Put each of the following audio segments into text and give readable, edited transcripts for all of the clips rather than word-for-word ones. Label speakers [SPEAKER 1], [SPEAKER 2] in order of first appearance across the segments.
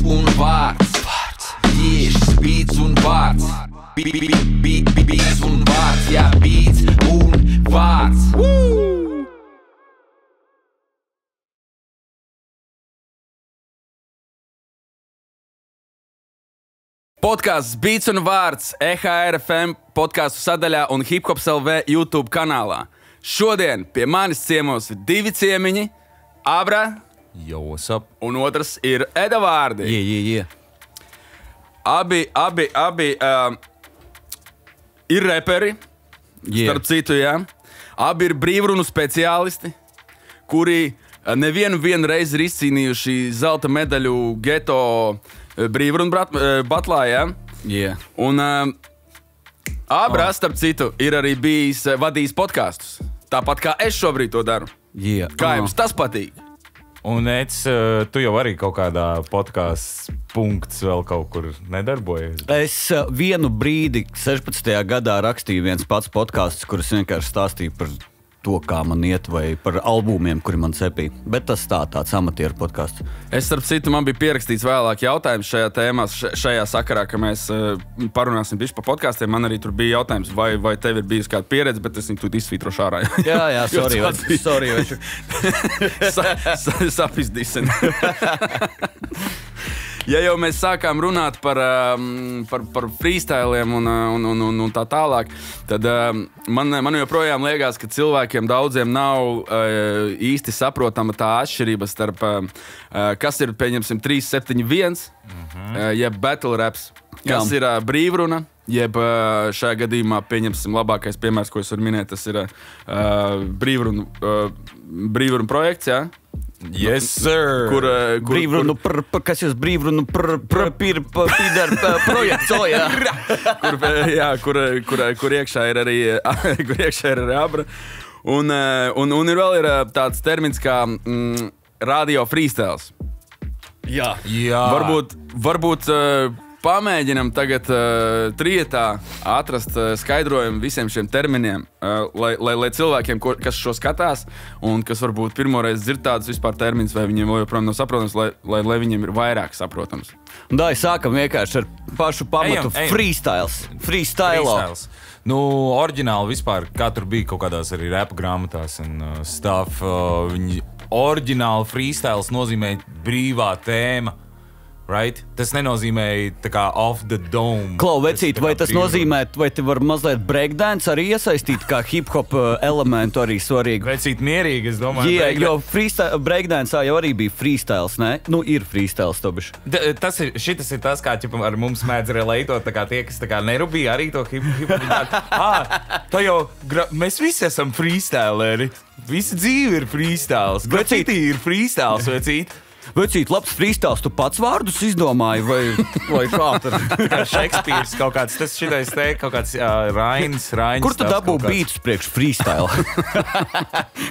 [SPEAKER 1] un vārds. Tieši beats un vārds. Beats un vārds, jā, beats un vārds. Podkāsts Beats un vārds EHR-FM podkāstu sadaļā un Hiphops LV YouTube kanālā. Šodien pie manis ciemos ir divi ciemiņi – Abra un otrs ir Edavārdi. Abi ir reperi, starp citu, jā. Abi ir brīvrunu speciālisti, kuri nevienu reizi ir izcīnījuši zelta medaļu geto brīvrunu batlā, jā. Un Abra, starp citu, ir arī vadījis podkastus. Tāpat kā es šobrīd to daru. Kā jums tas patīk?
[SPEAKER 2] Un tu jau arī kaut kādā podkāstu punkts vēl kaut kur nedarbojies?
[SPEAKER 3] Es vienu brīdi 16. gadā rakstīju viens pats podkāsts, kurus vienkārši stāstīju par to, kā man iet, vai par albumiem, kuri man cepīja. Bet tas tāds amatieru podkāsts.
[SPEAKER 1] Es, starp citu, man bija pierakstīts vēlāk jautājums šajā tēmā, šajā sakarā, ka mēs parunāsim bišķi par podkāstiem. Man arī tur bija jautājums, vai tev ir bijusi kāda pieredze, bet es viņu tu izsvītrošu ārā.
[SPEAKER 3] Jā, sorry.
[SPEAKER 1] Sapizdīsen. Ja jau mēs sākām runāt par freestyliem un tā tālāk, tad man joprojām liekas, ka cilvēkiem daudziem nav īsti saprotama tā atšķirība starp, kas ir, pieņemsim, 371, jeb battle raps, kas ir brīvruna, jeb šajā gadījumā, pieņemsim, labākais piemērs, ko es varu minēt, tas ir brīvrunu projekts, jā?
[SPEAKER 2] Yes, sir.
[SPEAKER 3] Kas jūs brīvrunu projekts, jā.
[SPEAKER 1] Kur iekšā ir arī Abra. Un ir vēl tāds termins kā radio freestyles.
[SPEAKER 3] Jā.
[SPEAKER 1] Varbūt pamēģinam tagad trietā atrast skaidrojumu visiem šiem terminiem, lai cilvēkiem, kas šo skatās un kas varbūt pirmoreiz dzird tādus vispār terminus, vai viņiem joprojām nav saprotams, lai viņiem ir vairāk saprotams.
[SPEAKER 3] Dai, sākam vienkārši ar pašu pamatu freestyles. Freestyles.
[SPEAKER 2] Nu, oriģināli vispār, kā tur bija kaut kādās arī rapa grāmatās un stuff, viņi oriģināli freestyles nozīmē brīvā tēma. Right? Tas nenozīmē tā kā off the dome.
[SPEAKER 3] Klau, vecīt, vai tas nozīmē, vai te var mazliet breakdance arī iesaistīt kā hip-hop elementu arī svarīgi?
[SPEAKER 2] Vecīt mierīgi, es domāju.
[SPEAKER 3] Jā, jo breakdance jau arī bija freestyles, ne? Nu, ir freestyles, tobiši.
[SPEAKER 2] Šitas ir tas, kā ķipam ar mums mēdz relētot, tā kā tie, kas tā kā nerubīja arī to hip-hop. Mēs visi esam freestyleri. Visi dzīve ir freestyles. Graffiti ir freestyles, vecīt.
[SPEAKER 3] Vecīt, labs freestyles, tu pats vārdus izdomāji, vai kā tur?
[SPEAKER 2] Kā Šekspīrs kaut kāds, tas šitais te, kaut kāds Rainis.
[SPEAKER 3] Kur tu dabū beatus priekš freestyle?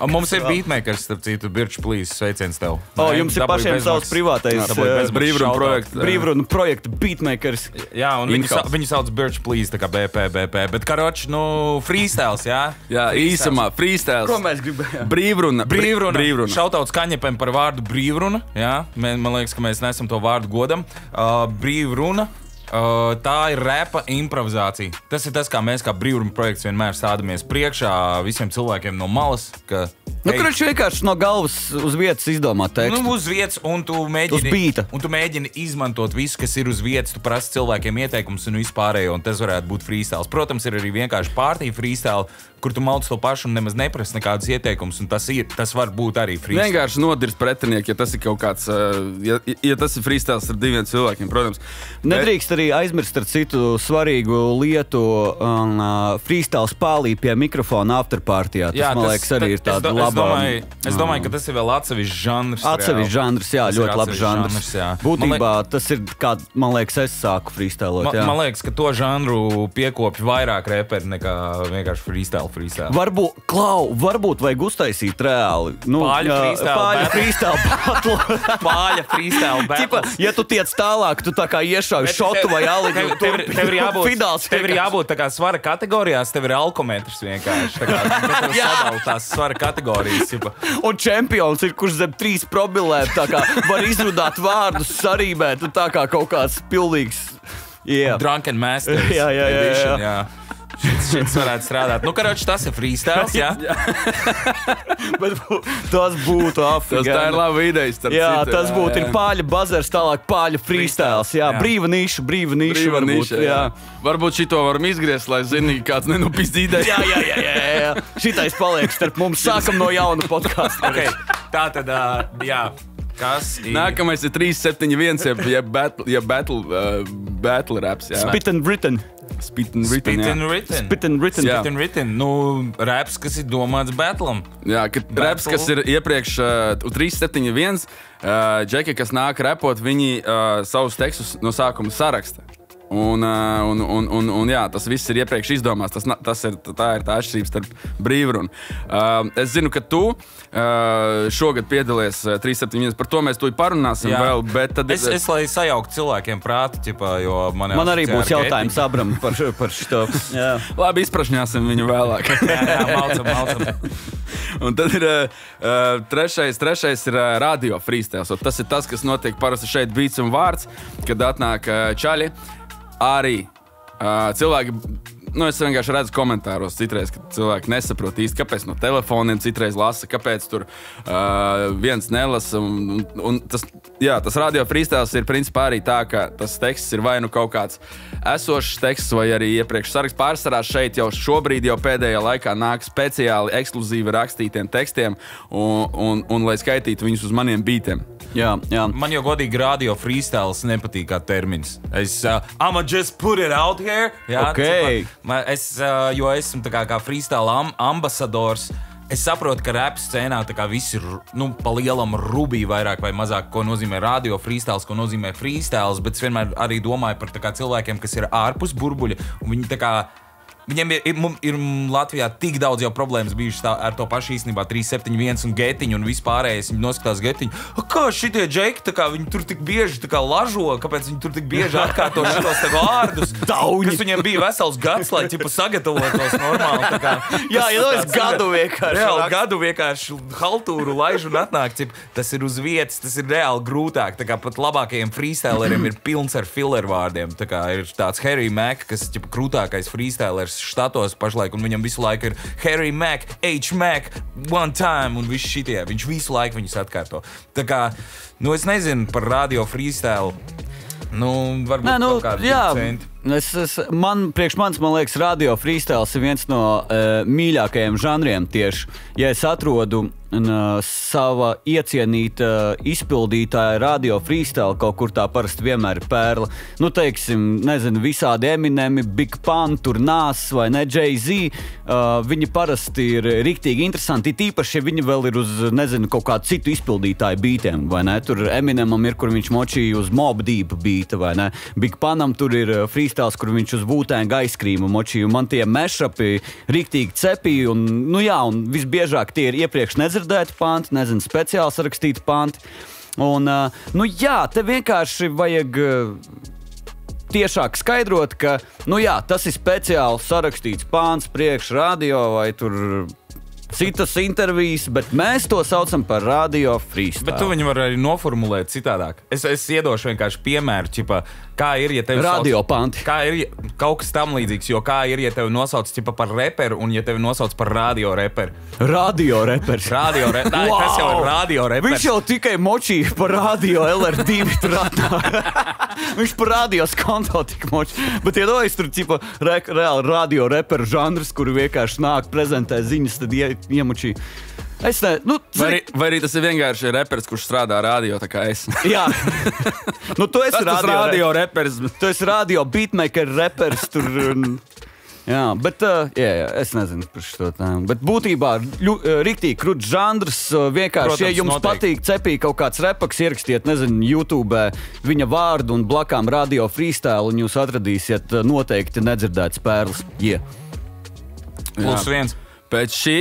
[SPEAKER 2] Mums ir beatmakers, starp citu, Birch, please, sveiciens tev.
[SPEAKER 3] Jums ir pašiem savs privātais brīvrunu projekta beatmakers.
[SPEAKER 2] Jā, un viņu sauc Birch, please, tā kā BP. Bet, karoč, freestyles, jā?
[SPEAKER 1] Jā, īsumā, freestyles.
[SPEAKER 3] Ko mēs gribējām?
[SPEAKER 1] Brīvruna.
[SPEAKER 2] Šautauts Kaņepem par vārdu brīvruna. Jā, man liekas, ka mēs nesam to vārdu godam. Brīvruna, tā ir repa improvizācija. Tas ir tas, kā mēs kā brīvruna projekts vienmēr stādamies priekšā visiem cilvēkiem no malas.
[SPEAKER 3] Kurš vienkārši no galvas uz vietas izdomā tekstu?
[SPEAKER 2] Uz vietas, un tu mēģini izmantot visu, kas ir uz vietas. Tu prasi cilvēkiem ieteikumus un vispārējo, un tas varētu būt freestyles. Protams, ir arī vienkārši partija freestyle, kur tu malc to pašu un nemaz neprasi nekādus ieteikumus, un tas var būt arī freestyle.
[SPEAKER 1] Vienkārši nodirst pretinieki, ja tas ir kaut kāds, ja tas ir freestyles ar diviem cilvēkiem, protams.
[SPEAKER 3] Nedrīkst arī aizmirst ar citu svarīgu lietu, freestyles pālī pie mikrofona afterpartijā. Man liekas, arī ir tāda laba.
[SPEAKER 2] Es domāju, ka tas ir vēl atsevišķs žanrs.
[SPEAKER 3] Atsevišķs žanrs, jā, ļoti labs žanrs. Būtībā tas ir, kā, man liekas, es sāku freestylot.
[SPEAKER 2] Man liekas, ka to žanru piekopja vairāk reperi nekā vienkārši freestyle.
[SPEAKER 3] Varbūt vajag uztaisīt reāli.
[SPEAKER 2] Pāļa freestyle battle.
[SPEAKER 3] Ja tu tiec tālāk, tu tā kā iešauj šotu vai aliņu.
[SPEAKER 2] Tev ir jābūt tā kā svara kategorijās, tev ir alkometrs vienkārši. Tā kā sadala tās svara kategorijas. kategorijas.
[SPEAKER 3] Un čempions ir, kurš zem 3 promilēm, tā kā var izrunāt vārdus, sarīmēt, un tā kā kaut kāds pilnīgs...
[SPEAKER 2] Drunken Masters.
[SPEAKER 3] Jā.
[SPEAKER 2] Šis varētu strādāt. Karoči, tas ir freestyles, jā?
[SPEAKER 3] Bet tas būtu
[SPEAKER 1] afigāni. Tā ir laba ideja.
[SPEAKER 3] Tas būtu ir Pāļa bazars, tālāk Pāļa freestyles. Jā, brīva niša varbūt. Jā.
[SPEAKER 1] Varbūt šito varam izgriezt, lai zini, kāds nenopist ideja.
[SPEAKER 3] Jā. Šitais paliek starp mums. Sākam no jauna podcastu.
[SPEAKER 2] Okay. Tā tad, jā. Kas ir?
[SPEAKER 1] Nākamais ir 371, ja battle raps. Jā.
[SPEAKER 3] Spit and written.
[SPEAKER 1] Spit and
[SPEAKER 2] written. Raps, kas ir domāts battlam.
[SPEAKER 1] Jā, raps, kas ir iepriekš 371, džeki, kas nāk rapot, viņi savus tekstus no sākuma saraksta. Un jā, tas viss ir iepriekš izdomāts. Tā ir tā atšķirība starp brīvrunu. Es zinu, ka tu šogad piedalies 371. Par to mēs tu parunāsim vēl. Bet tad
[SPEAKER 2] es lai sajauktu cilvēkiem prātu, jo man
[SPEAKER 3] arī būs jautājums Abram par šito.
[SPEAKER 1] Labi, izprašņāsim viņu vēlāk.
[SPEAKER 2] jā, malcam.
[SPEAKER 1] Un tad ir trešais ir radio freestyles. Tas ir tas, kas notiek parasti šeit beats un vārds, kad atnāk čaļi. Arī cilvēki, es vienkārši redzu komentāros citreiz, ka cilvēki nesaprot īsti, kāpēc no telefoniem citreiz lasa, kāpēc tur viens nelasa. Un tas radio freestyles ir principā arī tā, ka tas teksts ir vai nu kaut kāds esošs teksts, vai arī iepriekš saraksts. Pārsvarā šeit jau šobrīd jau pēdējā laikā nāk speciāli ekskluzīvi rakstītiem tekstiem un lai skaitītu viņus uz maniem beatiem.
[SPEAKER 3] Jā.
[SPEAKER 2] Man jau godīgi radio freestyles nepatīk kā termins. I'ma just put it out here. Jā,
[SPEAKER 3] okay.
[SPEAKER 2] Jo esmu kā freestyle ambasadors. Es saprotu, ka rap scēnā viss ir pa lielam rubī vairāk vai mazāk, ko nozīmē radio freestyles, ko nozīmē freestyles, bet es vienmēr arī domāju par cilvēkiem, kas ir ārpus burbuļa, un viņi viņiem ir Latvijā tik daudz jau problēmas bijušas ar to pašu īstenībā 371 un Getiņu un vispārējais. Viņi noskatās Getiņu. Kā šitie džeki, viņi tur tik bieži lažo, kāpēc viņi tur tik bieži atkārto šitos vārdus? Kas viņiem bija vesels gads, lai sagatavotos normāli.
[SPEAKER 3] Jā, es gadu vienkārši.
[SPEAKER 2] Reāli gadu vienkārši haltūru laižu un atnāk. Tas ir uz vietas, tas ir reāli grūtāk. Pat labākajiem freestyleriem ir pilns ar filler vārdiem. Ir tāds Harry Mack, kas ir krūtākais freestylers štatos pašlaik, un viņam visu laiku ir Harry Mack, H. Mack, one time, un visi šitie. Viņš visu laiku viņus atkārto. Es nezinu par radio freestyle. Varbūt kaut kādi centi.
[SPEAKER 3] Priekš manis, man liekas, radio freestyles ir viens no mīļākajiem žanriem tieši. Ja es atrodu sava iecienīta izpildītāja radio freestyle kaut kur tā parasti vienmēr ir pērla. Teiksim, nezinu, visādi Eminemi, Big Pun, tur Nas vai ne, Jay-Z. Viņi parasti ir riktīgi interesanti, tīpaši, ja viņi vēl ir uz, nezinu, kaut kādu citu izpildītāju beatiem, vai ne? Tur Eminemam ir, kur viņš močīja uz Mobb Deep beata, vai ne? Big Punam tur ir freestyles, kur viņš uz Wu-Tang Ice Cream močīja. Man tie mashupi riktīgi cepīja, un visbiežāk tie ir iepriekš nedzirdēti panti, nezinu, speciāli sarakstīti panti. Un, te vienkārši vajag tiešāk skaidrot, ka, tas ir speciāli sarakstīts pants priekš radio vai tur citas intervijas, bet mēs to saucam par radio freestyle.
[SPEAKER 2] Bet tu viņu var arī noformulēt citādāk. Es iedošu vienkārši piemēru, kā ir, ja tevi
[SPEAKER 3] radio panti.
[SPEAKER 2] Kā ir kaut kas tam līdzīgs, jo kā ir, ja tevi nosauc par reperu un ja tevi nosauc par radio reperu.
[SPEAKER 3] Radio repers.
[SPEAKER 2] Wow. Tas jau ir radio repers.
[SPEAKER 3] Viņš jau tikai močīja par radio LR2 tur atnāk. Viņš par radio skanto tik močīja. Bet iedojas tur reāli radio reperu žanrs, kuru vienkārši nāk prezentē ziņas, tad iemučīja.
[SPEAKER 1] Vai arī tas ir vienkārši reperis, kurš strādā radio, tā kā es.
[SPEAKER 3] Jā. Tu esi
[SPEAKER 1] radio reperis.
[SPEAKER 3] Tu esi radio beatmaker reperis tur. Jā, bet es nezinu par šo tā. Bet būtībā riktīgi krūts žanrs. Vienkārši, protams, ja jums patīk cepī kaut kāds repaks, ierakstiet, nezinu, YouTube viņa vārdu un blakām radio freestyle, un jūs atradīsiet noteikti nedzirdētas pērles.
[SPEAKER 2] Plus viens.
[SPEAKER 1] Pēc šī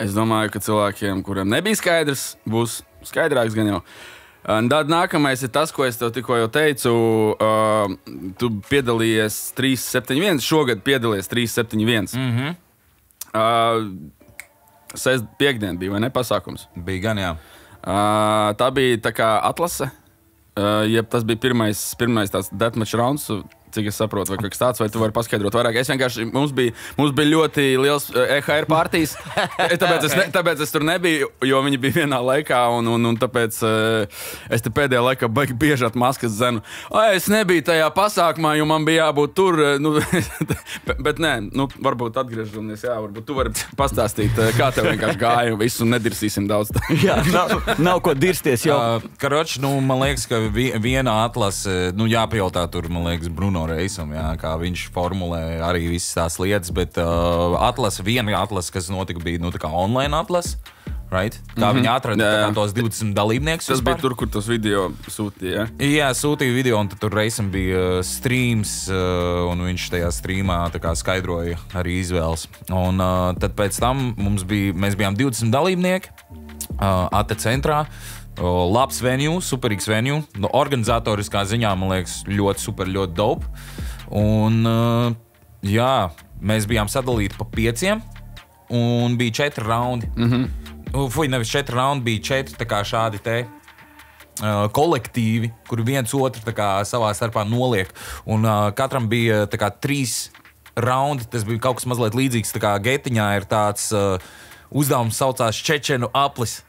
[SPEAKER 1] es domāju, ka cilvēkiem, kuriem nebija skaidrs, būs skaidrāks gan jau. Tad nākamais ir tas, ko es tev tikko jau teicu. Tu piedalījies 371, šogad piedalījies 371. Piektdien bija, vai ne, pasākums?
[SPEAKER 2] Bija gan, jā.
[SPEAKER 1] Tā bija tā kā atlase. Tas bija pirmais tāds deathmatch rounds, cik es saprotu, vai kas tāds, vai tu vari paskaidrot vairāk. Es vienkārši, mums bija ļoti liels EHR partijas, tāpēc es tur nebiju, jo viņi bija vienā laikā, un tāpēc es te pēdējā laikā bieži atmaskas zenu. Es nebiju tajā pasākumā, jo man bija jābūt tur, bet nē, varbūt atgriežamies, varbūt tu vari pastāstīt, kā tev vienkārši gāja, un visu nedirsīsim daudz.
[SPEAKER 3] Jā, nav ko dirsties jau.
[SPEAKER 2] Karoči, man liekas, ka viena atlase, jāpajautā tur, man liekas, Bruno Reisam, kā viņš formulē arī visas tās lietas, bet viena atlase, kas notika, bija tā kā online atlase, right? Kā viņi atrada tos 20 dalībniekus.
[SPEAKER 1] Tas bija tur, kur tos video sūtīja,
[SPEAKER 2] Jā, sūtīja video, un tad tur Reisam bija streams, un viņš tajā streamā tā kā skaidroja arī izvēles. Un tad pēc tam mēs bijām 20 dalībnieki AT centrā. Labs venue, superīgs venue. Organizatoriskā ziņā, man liekas, ļoti super, ļoti dope. Un, mēs bijām sadalīti pa 5, un bija 4 raundi. Nevis 4 raundi, bija 4 tā kā šādi te kolektīvi, kuri viens otru tā kā savā starpā noliek. Un katram bija tā kā 3 raundi, tas bija kaut kas mazliet līdzīgs, tā kā Getiņā ir tāds uzdevums saucās Čečenu aplis.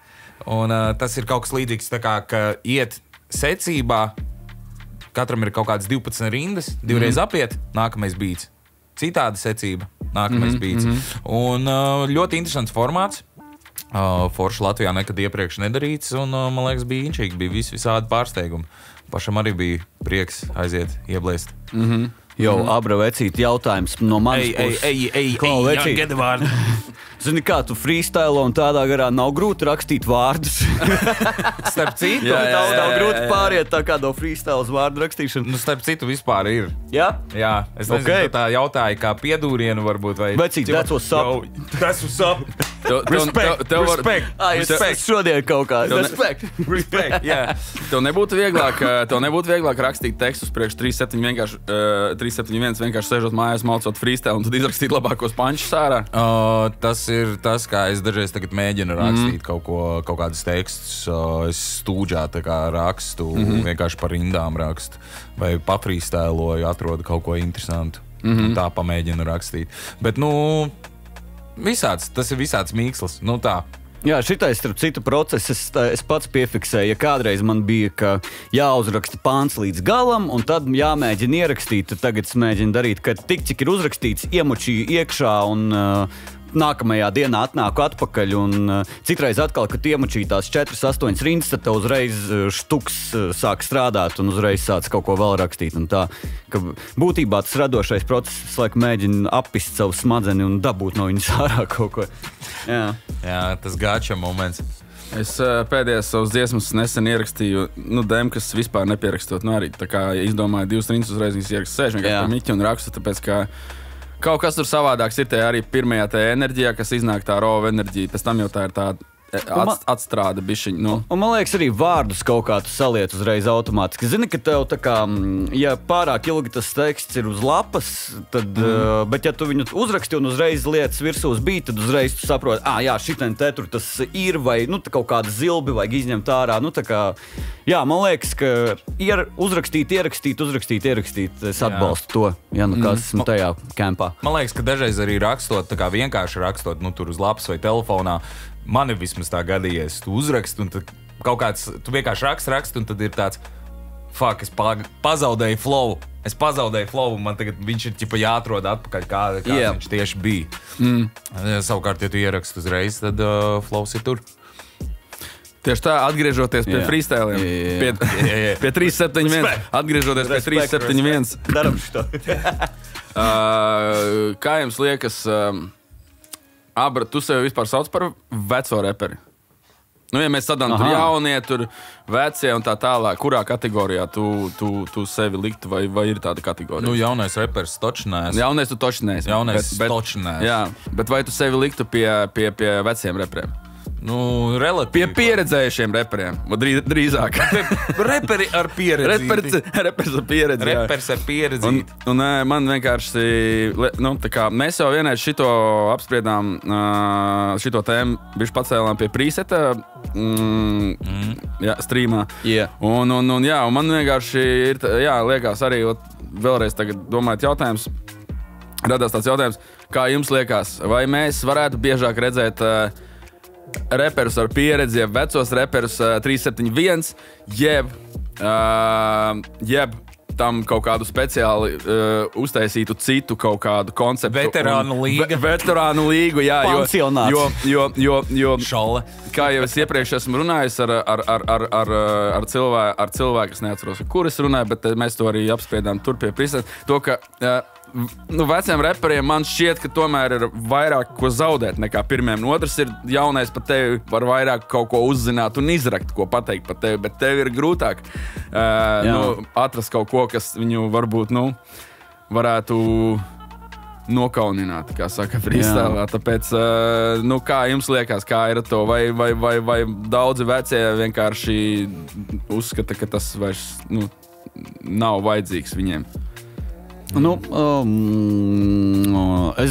[SPEAKER 2] Un tas ir kaut kas līdzīgs, tā kā, ka iet secībā, katram ir kaut kādas 12 rindas, 2 reizes apiet, nākamais beats. Citāda secība, nākamais beats. Un ļoti interesants formāts. Forši Latvijā nekad iepriekš nedarīts, un man liekas, bija inčīgi, bija visādi pārsteigumi. Pašam arī bija prieks aiziet, ieblēst.
[SPEAKER 3] Jau Abra vecīti jautājums no manas puses.
[SPEAKER 2] Gedi vārdu.
[SPEAKER 3] Zini, kā tu freestyle un tādā garā nav grūti rakstīt vārdus.
[SPEAKER 2] Starp citu,
[SPEAKER 3] nav grūti pāriet tā kā no freestyle uz vārdu rakstīšanu.
[SPEAKER 2] Starp citu vispār ir.
[SPEAKER 3] Jā?
[SPEAKER 2] Jā, es nezinu, tā jautāja kā piedūrienu varbūt vai...
[SPEAKER 3] Vecīt, that's what's up.
[SPEAKER 2] That's what's up. Respect.
[SPEAKER 3] Šodien kaut kā.
[SPEAKER 2] Respect, jā.
[SPEAKER 1] Tev nebūtu vieglāk rakstīt tekstus priekš 371 vienkārši sēžot mājās, malcot freestyle un tad izrakstīt labākos pančus ārā?
[SPEAKER 2] Tas ir tas, kā es dažreiz tagad mēģinu rakstīt kaut kādus tekstus. Es stūdžā tā kā rakstu, vienkārši par rindām rakstu. Vai pafrīstēloju, atrodu kaut ko interesantu. Un tā pamēģinu rakstīt. Bet, tas ir visāds mīksls. Tā.
[SPEAKER 3] Jā, šitais, starp citu, process es pats piefiksēju. Ja kādreiz man bija, ka jāuzraksta pāns līdz galam, un tad jāmēģina ierakstīt, tad tagad es mēģinu darīt, ka tik, cik ir uzrakstīts, iemučīju iekšā un nākamajā dienā atnāku atpakaļ. Un citreiz atkal, kad iemučīju tās 4-8 rindas, tad tev uzreiz štuks sāk strādāt un uzreiz sāc kaut ko vēl rakstīt. Un tā, ka būtībā tas radošais process, laik mēģina appist savu smadzeni un dabūt no viņas ārā kaut ko.
[SPEAKER 2] Jā, tas gāča moments.
[SPEAKER 1] Es pēdējās savas dziesmas nesen ierakstīju, kas vispār nepierakstot. Arī tā kā izdomāju 2 rindas uzreiz, viņas ierakstu sēž vienkārši par miķi un rakstu, tāpēc kā kaut kas tur savādāks ir tajā arī pirmajā tajā enerģijā, kas iznāk tā rova enerģija, pēc tam jau tā ir tā atstrāde bišķiņ.
[SPEAKER 3] Un man liekas, arī vārdus kaut kā tu saliec uzreiz automātiski. Zini, ka tev tā kā, ja pārāk ilgi tas teksts ir uz lapas, tad, bet ja tu viņu uzraksti un uzreiz lietas virsū uz beat, tad uzreiz tu saproti, jā, šitien te tur tas ir, vai, kaut kāda zilbi vajag izņemt ārā, tā kā, jā, man liekas, ka uzrakstīt, ierakstīt, es atbalstu to, kas esmu tajā kempā.
[SPEAKER 2] Man liekas, ka dažreiz arī rakstot, tā kā vienkārši rakstot, tur uz lapas vai telefonā, man ir vismaz tā gadījies, tu uzraksti, un tad kaut kāds, tu vienkārši raksti, un tad ir tāds, es pazaudēju flow. Un man tagad viņš ir ķipa jāatrod atpakaļ, kāds viņš tieši bija. Savukārt, ja tu ieraksti uzreiz, tad flows ir tur.
[SPEAKER 1] Tieši tā, atgriežoties pie freestyliem, pie 371, atgriežoties pie 371.
[SPEAKER 3] Daram šito.
[SPEAKER 1] Kā jums liekas, Abra, tu sevi vispār sauc par veco reperi? Ja mēs sadām tur jaunie, tur vecie un tā tālāk, kurā kategorijā tu sevi liktu, vai ir tāda kategorija?
[SPEAKER 2] Jaunais reperis toči neesi.
[SPEAKER 1] Jaunais tu toči neesi.
[SPEAKER 2] Jaunais toči neesi.
[SPEAKER 1] Jā, bet vai tu sevi liktu pie veciem reperiem?
[SPEAKER 2] Relatīvi.
[SPEAKER 1] Pie pieredzējušiem reperiem. Drīzāk.
[SPEAKER 2] Reperi ar pieredzi.
[SPEAKER 1] Repers ar pieredzi.
[SPEAKER 2] Repers ar pieredzi.
[SPEAKER 1] Un man vienkārši, tā kā mēs jau vienreiz šito apspriedām, šito tēmu bišķi pacēlām pie preseta streamā.
[SPEAKER 3] Yeah.
[SPEAKER 1] Un man vienkārši ir, liekas arī, vēlreiz tagad domājot jautājums, radās tāds jautājums, kā jums liekas, vai mēs varētu biežāk redzēt reperus ar pieredzi, jeb vecos reperus 371, jeb tam kaut kādu speciāli uztaisītu citu kaut kādu konceptu.
[SPEAKER 2] Veterānu līga.
[SPEAKER 1] Veterānu līgu, jā.
[SPEAKER 3] Pansionāts.
[SPEAKER 1] Jo
[SPEAKER 2] Šale.
[SPEAKER 1] Kā jau es iepriekš esmu runājis ar cilvēku, es neatceros, kur es runāju, bet mēs to arī apspriedām tur pie prisēs. To, ka veciem reperiem man šķiet, ka tomēr ir vairāk ko zaudēt nekā pirmiem. Otrs ir jaunais par tevi, var vairāk kaut ko uzzināt un izrakt, ko pateikt par tevi, bet tev ir grūtāk atrast kaut ko, kas viņu varbūt, varētu nokaunināt, kā saka freestylā. Tāpēc, kā jums liekas, kā ir to? Vai daudzi vecie vienkārši uzskata, ka tas vairs nav vajadzīgs viņiem?
[SPEAKER 3] Es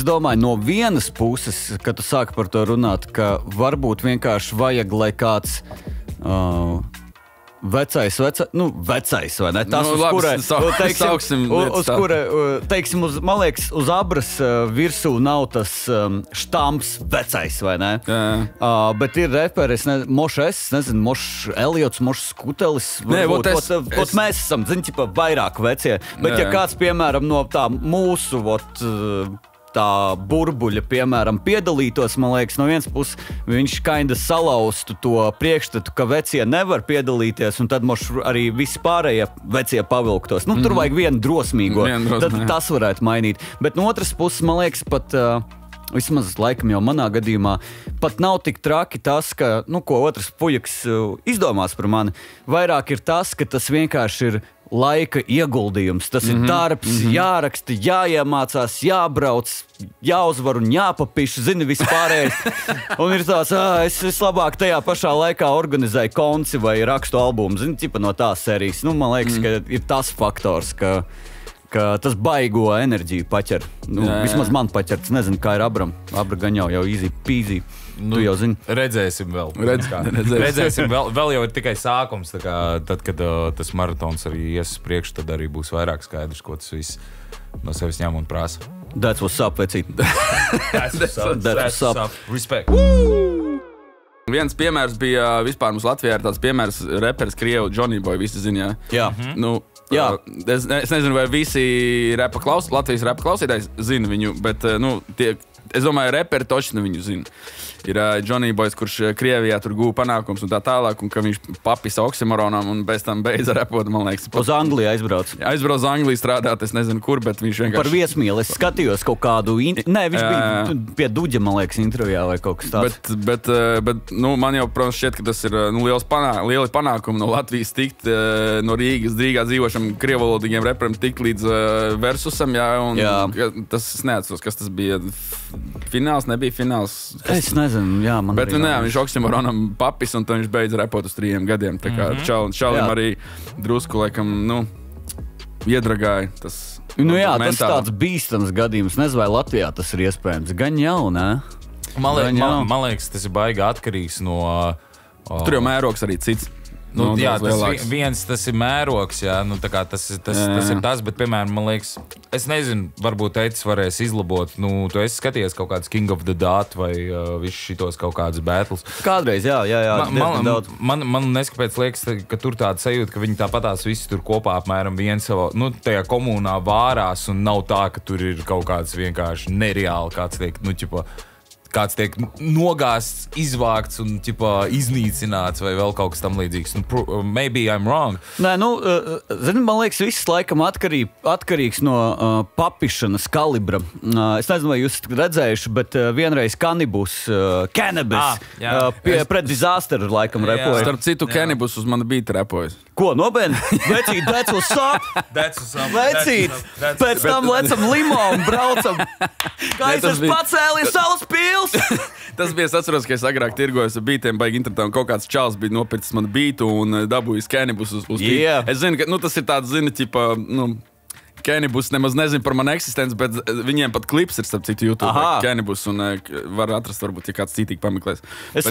[SPEAKER 3] domāju, no vienas puses, kad tu sāki par to runāt, ka varbūt vienkārši vajag, lai kāds vecais, vai ne? Tas, teiksim, man liekas, uz abras virsū nav tas štamps vecais, vai ne? Bet ir reperi, Mošs Eliots, Mošs Skutelis. Mēs esam, vairāk vecie. Bet ja kāds, piemēram, no tā mūsu, tā burbuļa, piemēram, piedalītos, man liekas, no vienas puses viņš kinda salauztu to priekšstatu, ka vecie nevar piedalīties, un tad arī visi pārējie vecie pavilktos. Tur vajag vienu drosmīgo, tad tas varētu mainīt. Bet no otras puses, man liekas, pat vismaz laikam jau manā gadījumā, pat nav tik traki tas, ka, ko otrs puikas izdomās par mani. Vairāk ir tas, ka tas vienkārši ir laika ieguldījums. Tas ir darbs, jāraksta, jāiemācās, jābrauc, jāuzvar un jāpapiš, vispārējais. Un ir tāds, es vislabāk tajā pašā laikā organizēju konci vai rakstu albumu, no tās sērijas. Man liekas, ka ir tas faktors, ka tas baigo enerģiju paķer. Vismaz man paķer, es nezinu, kā ir Abram. Abra gan jau easy peasy. Tu jau zini.
[SPEAKER 2] Redzēsim vēl. Redzēsim vēl jau ir tikai sākums. Tad, kad tas maratons arī ies priekš, tad arī būs vairāk skaidrs, ko tas viss no sevis ņem un prasa.
[SPEAKER 3] That's what's up, vecīt.
[SPEAKER 2] That's what's up. Respect.
[SPEAKER 1] Viens piemērs bija vispār mums Latvijā ir tāds piemērs reperis Krievu Johnny Boy, visi zina, jā?
[SPEAKER 3] Jā.
[SPEAKER 1] Es nezinu, vai visi Latvijas rapa klausītājs zina viņu, bet, es domāju, reperi točni viņu zina. Ir Johnny Boys, kurš Krievijā tur gūja panākums un tā tālāk, un ka viņš papisa oksimoronam un bez tam beidza repot, man liekas.
[SPEAKER 3] Uz Angliju aizbrauc.
[SPEAKER 1] Aizbrauc uz Angliju strādāt, es nezinu kur, bet viņš vienkārši...
[SPEAKER 3] Par viesmīli, es skatījos kaut kādu... Nē, viņš bija pie Duģa, man liekas, intervijā vai kaut kas tāds.
[SPEAKER 1] Bet man jau, protams, šķiet, ka tas ir lieli panākumi no Latvijas tikt, no Rīgā dzīvošam krievalodīgiem reperiem tikt līdz Versusam, un tas es neatceros, kas tas bija. Fināls, nebija fināls.
[SPEAKER 3] Es nezinu, man
[SPEAKER 1] bet viņš oksimoronam papis, un tad viņš beidza repot uz 3 gadiem. Tā kā čalim arī drusku, laikam, iedragāja tas.
[SPEAKER 3] Tas ir tāds bīstams gadījums. Nezinu, vai Latvijā tas ir iespējams. Gan jau, ne?
[SPEAKER 2] Man liekas, tas ir baigi atkarīgs no...
[SPEAKER 1] Tur jau mērogs arī cits.
[SPEAKER 2] Tas ir mērogs, tas ir tas, bet, piemēram, man liekas, es nezinu, varbūt teicis varēs izlabot, tu esi skatījies kaut kāds King of the Dot vai visu šitos kaut kādas battles.
[SPEAKER 3] Kādreiz, jā.
[SPEAKER 2] Man neskapēc liekas, ka tur tāda sajūta, ka viņi tāpatās visi tur kopā apmēram viens savā, tajā komunā vārās un nav tā, ka tur ir kaut kāds vienkārši nereāli, kāds tiek, kāds tiek nogāsts, izvākts un iznīcināts vai vēl kaut kas tam līdzīgs. Maybe I'm wrong.
[SPEAKER 3] Nē, man liekas, viss laikam atkarīgs no papišanas kalibra. Es nezinu, vai jūs redzējuši, bet vienreiz Cannabis pret Disaster laikam repoja.
[SPEAKER 1] Starp citu, Cannabis uz mani bija repojas.
[SPEAKER 3] Ko, nobeidz? Vecīt, that's what's up! Vecīt! Pēc tam lecam limo un braucam. Kā es esmu pacēlies savus pilsētas! Stils!
[SPEAKER 1] Tas bija, es atceros, ka es agrāk tirgojos ar bītiem, baigi internetā, un kaut kāds čāls bija nopircis manu bītu un dabūjis Cannibus uz bītu. Es zinu, ka tas ir tāds, ķipa, Cannibus nemaz nezinu par manu eksistenci, bet viņiem pat klips ir, starp citu, YouTube. Cannibus, un var atrast, varbūt, ja kāds citīgi pameklēs.
[SPEAKER 3] Es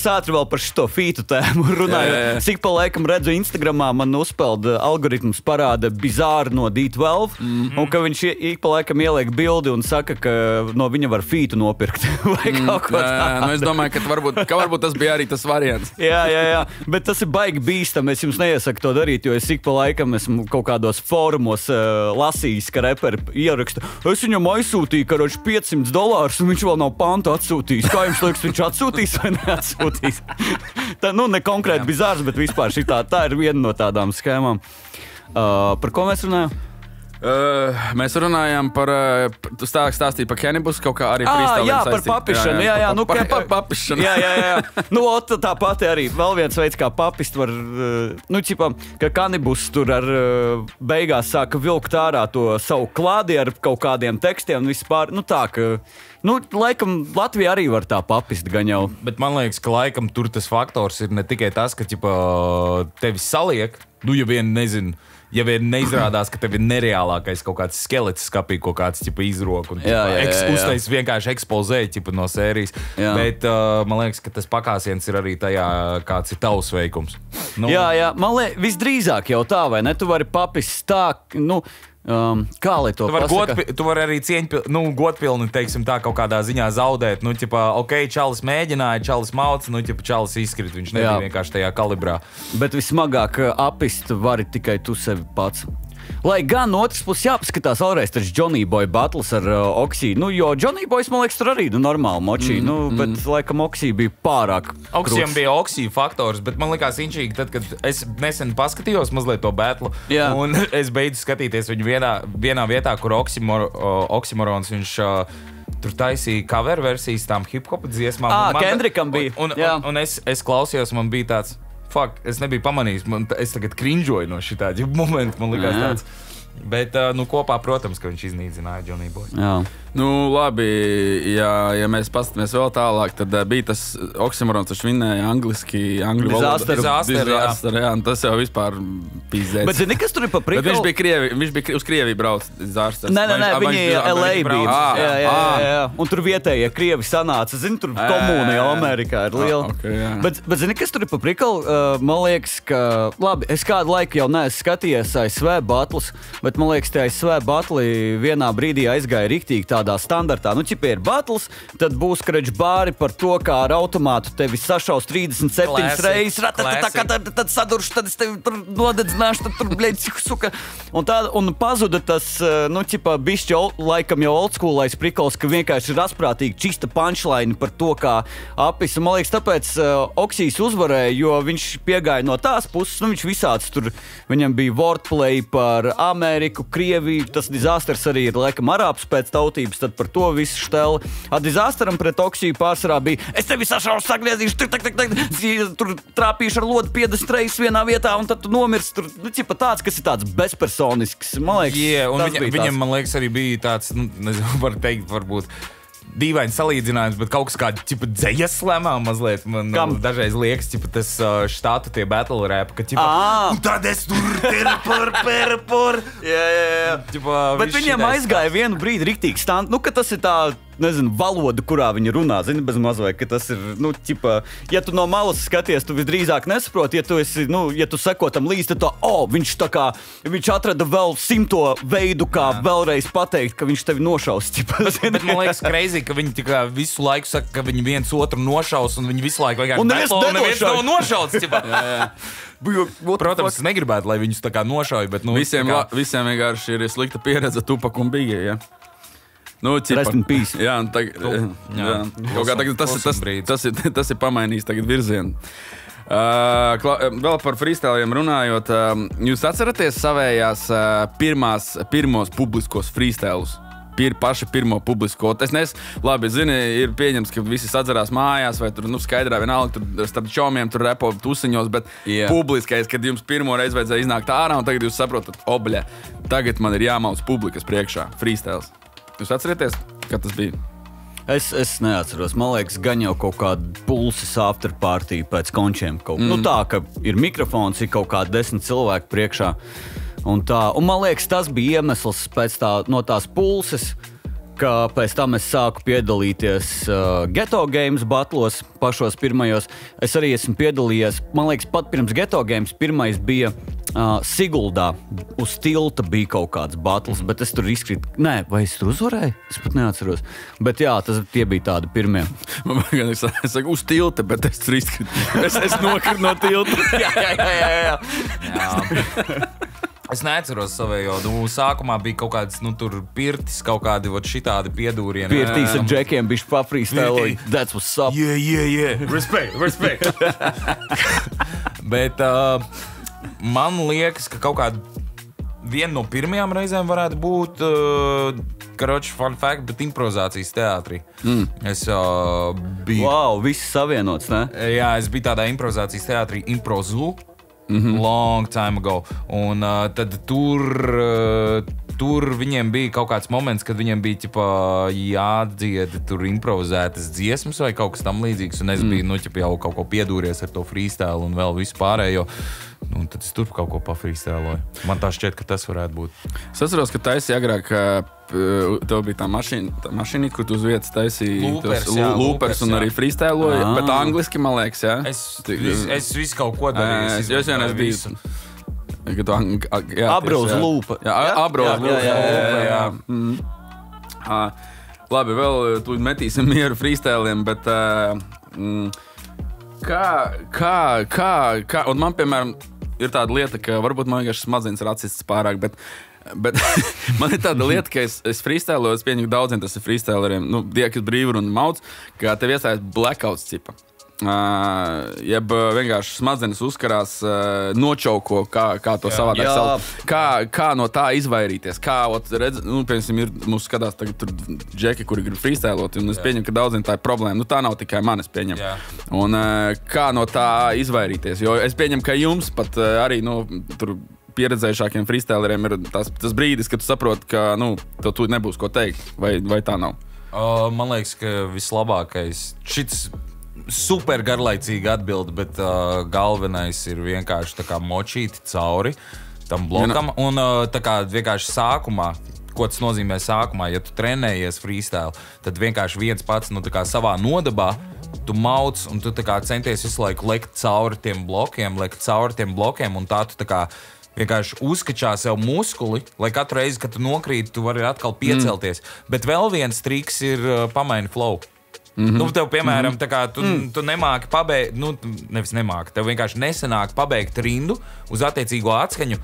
[SPEAKER 3] ātri vēl par šito fītu tēmu runāju. Cik pa laikam redzu Instagramā, man uzpeld algoritms parāda bizāru no D12, un ka viņš ik pa laikam ieliek bildi un saka, ka no viņa var fītu nopirkt. Vai kaut ko tādu.
[SPEAKER 1] Es domāju, ka varbūt tas bija arī tas variants.
[SPEAKER 3] Jā, bet tas ir baigi bīstam. Es jums neiesaku to darīt, jo es ik pa laikam esmu kaut kādos fórumos lasījis, ka reperi ieraksta. Es viņam aizsūtīju, karoči $500, un viņš vēl nav pantu atsūtījis. Kā jums liekas, viņš atsūtīs vai neatsūtīs? Tā, ne konkrēti bizārs, bet vispār tā ir viena no tādām schēmām. Par ko mēs runājam?
[SPEAKER 1] Mēs runājām par, tu stāstīji par Cannibus, kaut kā arī freestyle.
[SPEAKER 3] Jā, par papišanu. Jā,
[SPEAKER 1] par papišanu.
[SPEAKER 3] Jā. Tā pati arī vēl viens veids, kā papist var, ka Cannibus tur ar beigās sāka vilkt ārā to savu klādi ar kaut kādiem tekstiem un vispār, laikam Latvija arī var tā papist gan jau.
[SPEAKER 2] Bet man liekas, ka laikam tur tas faktors ir ne tikai tas, ka tevi saliek, ja vien neizrādās, ka tev ir nereālākais kaut kāds skelets skapī, kaut kāds izrok un uztais vienkārši ekspozē no sērijas. Bet man liekas, ka tas pakāsiens ir arī tajā, kāds ir tavs veikums.
[SPEAKER 3] Jā, man liekas, visdrīzāk jau tā, vai ne? Tu vari papist tā, kā lai to pasaka?
[SPEAKER 2] Tu vari arī godpilni, teiksim tā, kaut kādā ziņā zaudēt. Čalis mēģināja, čalis mauca, čalis izskrit, viņš nebija vienkārši tajā kalibrā.
[SPEAKER 3] Bet vismagāk apist vari tikai tu sevi pats. Lai gan no otras puses jāpaskatās vēlreiz taču Johnny Boy battles ar Oksī. Jo Johnny Boys, man liekas, tur arī normāli močī. Bet laikam Oksī bija pārāk
[SPEAKER 2] Oksijam bija Oksī faktors, bet man likās inčīgi, tad, kad es nesen paskatījos mazliet to battle, un es beidzu skatīties viņu vienā vietā, kur Oksimorons viņš tur taisīja cover versijas tām hip-hop dziesmām.
[SPEAKER 3] Kendrickam bija.
[SPEAKER 2] Un es klausījos, man bija tāds, es nebiju pamanījis, es tagad krinžoju no šitā momenta, man likās tāds. Bet kopā, protams, ka viņš iznīcināja Johnny Boy.
[SPEAKER 1] Labi, ja mēs paskatāmies vēl tālāk, tad bija tas Oksimorons, viņš vinnēja angļu valodu.
[SPEAKER 3] Disaster,
[SPEAKER 1] jā, tas jau vispār pīzēts.
[SPEAKER 3] Bet zini, kas tur ir pa prikolu?
[SPEAKER 1] Viņš bija uz Krieviju brauc disaster.
[SPEAKER 3] Nē, viņi LA bija. Jā. Un tur vietējie Krievi sanāca. Zini, tur komūna jau Amerikā ir liela. Bet zini, kas tur ir pa prikolu? Man liekas, ka, labi, es kādu laiku jau neesmu skatījies ASV battles, bet man liekas, tie ASV batli vienā brīdī aizgāja riktīgi tādā standartā. Ķipē ir battles, tad būs kreģi bāri par to, kā ar automātu tevi sašaus 37 reizes, tad saduršu, tad es tevi tur nodedzināšu, tad tur, suka. Un pazuda tas, bišķi laikam jau oldschoolais prikols, ka vienkārši ir asprātīgi čista punchline par to, kā apis. Man liekas, tāpēc Oksijs uzvarēja, jo viņš piegāja no tās puses, viņš visāds tur, viņam bija wordplay par Ameriku, Krieviju, tas disasters arī ir laikam arābs pēc tautības, tad par to visu šteli. Disasteram pret Oksiju pārsvarā bija, es tevi sašaušu, sagriezīšu, tur trāpīšu ar lodu 50 reizes vienā vietā, un tad tu nomirsti. Tur, tāds, kas ir tāds bezpersonisks, man liekas.
[SPEAKER 2] Un viņam, man liekas, arī bija tāds, nezinu, var teikt, varbūt dīvaini salīdzinājums, bet kaut kas kādi dzejas slamā mazliet. Man dažreiz liekas, tas štātu tie battle rap, ka un tad es tur per.
[SPEAKER 3] Jā. Bet viņiem aizgāja vienu brīdi riktīgi stand, ka tas ir tā, nezinu, valoda, kurā viņi runā, zini, bez mazvai, ka tas ir, ja tu no malas skaties, tu visdrīzāk nesaproti, ja tu seko tam līdz, tad viņš atrada vēl 100 veidu, kā vēlreiz pateikt, ka viņš tevi nošaus.
[SPEAKER 2] Bet man liekas crazy, ka viņi visu laiku saka, ka viņi viens otru nošaus, un viņi visu laiku vienkārši neviens nav nošauts. Protams, es negribētu, lai viņus tā kā nošauj, bet
[SPEAKER 1] visiem vienkārši ir slikta pieredze Tupac un Biggie, ja?
[SPEAKER 3] Rest in peace.
[SPEAKER 1] Jā, kaut kā tagad tas ir pamainījis tagad virzienu. Vēl par freestyliem runājot, jūs atceraties savējās pirmos publiskos freestylus? Paši pirmo publisko. Labi, zini, ir pieņems, ka visi sadzerās mājās, vai tur, skaidrā vienalga, tur starp čomiem, tur repo tusiņos, bet publiskais, kad jums pirmo reizi vajadzēja iznākt ārā, un tagad jūs saprotat, tagad man ir jāmauc publikas priekšā, freestyles. Jūs atcerieties, kad tas bija?
[SPEAKER 3] Es neatceros. Man liekas, gan jau kaut kāda pulses afterparty pēc končiem. Nu tā, ka ir mikrofons, ir kaut kādi 10 cilvēki priekšā. Un man liekas, tas bija iemesls pēc no tās pulses, ka pēc tam es sāku piedalīties Ghetto Games battlos pašos pirmajos. Es arī esmu piedalījies, man liekas, pat pirms Ghetto Games pirmais bija Siguldā. Uz tilta bija kaut kāds battles, bet es tur izkritu. Nē, vai es tur uzvarēju? Es pat neatceros. Bet jā, tie bija tādi pirmie.
[SPEAKER 1] Es saku uz tilta, bet es tur izkritu. Es nokritu no tilta.
[SPEAKER 3] Jā.
[SPEAKER 2] Es neatceros savējo. Sākumā bija kaut kāds, tur pirtis, kaut kādi šitādi piedūrieni.
[SPEAKER 3] Pirtīs ar džekiem bišķi pafrīstēloja. That's what's up.
[SPEAKER 2] Yeah. Respect. Bet man liekas, ka kaut kāda viena no pirmajām reizēm varētu būt, fun fact, bet improvizācijas teātrī. Es biju...
[SPEAKER 3] Wow, viss savienots, ne?
[SPEAKER 2] Jā, es biju tādā improvizācijas teātrī Improzu. Long time ago. Un tad tur viņiem bija kaut kāds moments, kad viņiem bija jādzied tur improvizētas dziesmas vai kaut kas tam līdzīgs. Un es biju jau kaut ko piedūries ar to freestyle un vēl visu pārējo. Un tad es tur kaut ko pafreestyloju. Man tā šķiet, ka tas varētu būt.
[SPEAKER 1] Es atceros, ka taisīja agrāk, tev bija tā mašīna, kur tu uz vietas taisīji loopers un arī freestyloji, bet angliski, man liekas, jā?
[SPEAKER 2] Es visu kaut ko darīju.
[SPEAKER 1] Es jau biju.
[SPEAKER 3] Abrauz lūpa.
[SPEAKER 1] Abrauz lūpa. Labi, vēl tu metīsim mieru freestyliem, bet kā, un man, piemēram, ir tāda lieta, ka varbūt man vienkārši smadzenes ir atsistas pārāk, bet man ir tāda lieta, ka es freestyloju, es pieņemu daudziem, tas ir freestyleriem, Diekas Brīvru un Mauds, ka tev iestājas blackouts cipa. Jeb vienkārši smadzenes uzkarās, nočauko, kā to savādāk sauc. Kā no tā izvairīties? Kā, redz, piemēram, ir mums skatās tagad tur džeki, kuri grib freestylot, un es pieņemu, ka daudziem tā ir problēma. Tā nav tikai man, es pieņemu. Un kā no tā izvairīties? Jo es pieņemu, ka jums pat arī, tur pieredzējušākiem freestyleriem ir tas brīdis, kad tu saproti, ka, tev tu nebūs ko teikt, vai tā nav?
[SPEAKER 2] Man liekas, ka vislabākais šits super garlaicīga atbilde, bet galvenais ir vienkārši tā kā močīt cauri tam blokam. Un tā kā vienkārši sākumā, ko tas nozīmē sākumā, ja tu trenējies freestyle, tad vienkārši viens pats tā kā savā nodabā tu mauc un tu tā kā centies visu laiku lekt cauri tiem blokiem, un tā tu tā kā vienkārši uzkačā sev muskuli, lai katru reizi, kad tu nokrīt, tu vari atkal piecelties. Bet vēl viens triks ir pamaini flow. Tev, piemēram, tā kā tu nemāki pabeigt, nevis nemāki, tev vienkārši nesanāk pabeigt rindu uz attiecīgo atskaņu,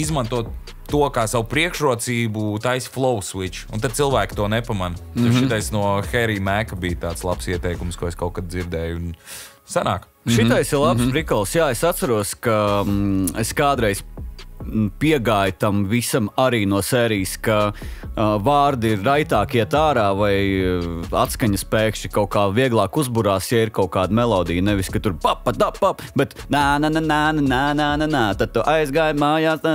[SPEAKER 2] izmantot to kā savu priekšrocību, taisi flow switch, un tad cilvēki to nepamana. Šitais no Harry Maca bija tāds labs ieteikums, ko es kaut kad dzirdēju, un sanāk.
[SPEAKER 3] Šitais ir labs prikals, jā, es atceros, ka es kādreiz piegāja tam visam arī no sērijas, ka vārdi ir raitāk iet ārā vai atskaņas pēkšņi kaut kā vieglāk uzburās, ja ir kaut kāda melodija, nevis, ka tur pap, bet nā, tad tu aizgāji mājās,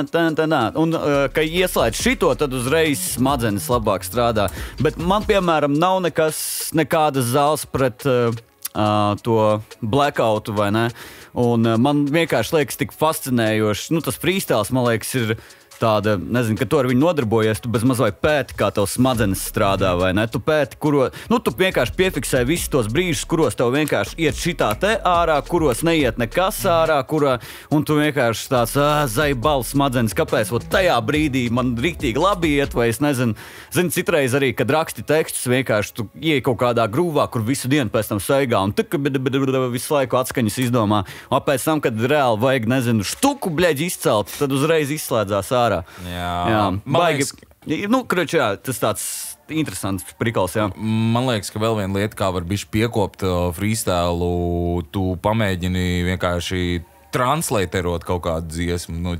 [SPEAKER 3] un, ka ieslēdz šito, tad uzreiz smadzenes labāk strādā. Bet man, piemēram, nav nekādas zāles pret to blackoutu, vai ne? Un man vienkārši liekas tik fascinējoši. Tas freestyles, man liekas, ir tāda, nezinu, ka tu ar viņu nodarbojies, tu bez mazliet pēti, kā tev smadzenes strādā, vai ne? Tu pēti, tu vienkārši piefiksē visus tos brīžus, kuros tev vienkārši iet šitā te ārā, kuros neiet nekas ārā, un tu vienkārši tāds zaibals smadzenes, kāpēc tajā brīdī man riktīgi labi iet, vai es nezinu, citreiz arī, kad raksti tekstus, vienkārši tu ieej kaut kādā grūvā, kur visu dienu pēc tam saigā, un visu laiku atskaņas izdomā, un pēc tam, kad reāli vajag, nezinu, štuku, bļeģi izcelt, tad uzreiz izslēdzās ārā.
[SPEAKER 2] Jā.
[SPEAKER 3] Baigi, tas tāds interesants prikals, jā.
[SPEAKER 2] Man liekas, ka vēl viena lieta, kā var bišķi piekopt freestylu, tu pamēģini vienkārši translaterot kaut kādu dziesmu,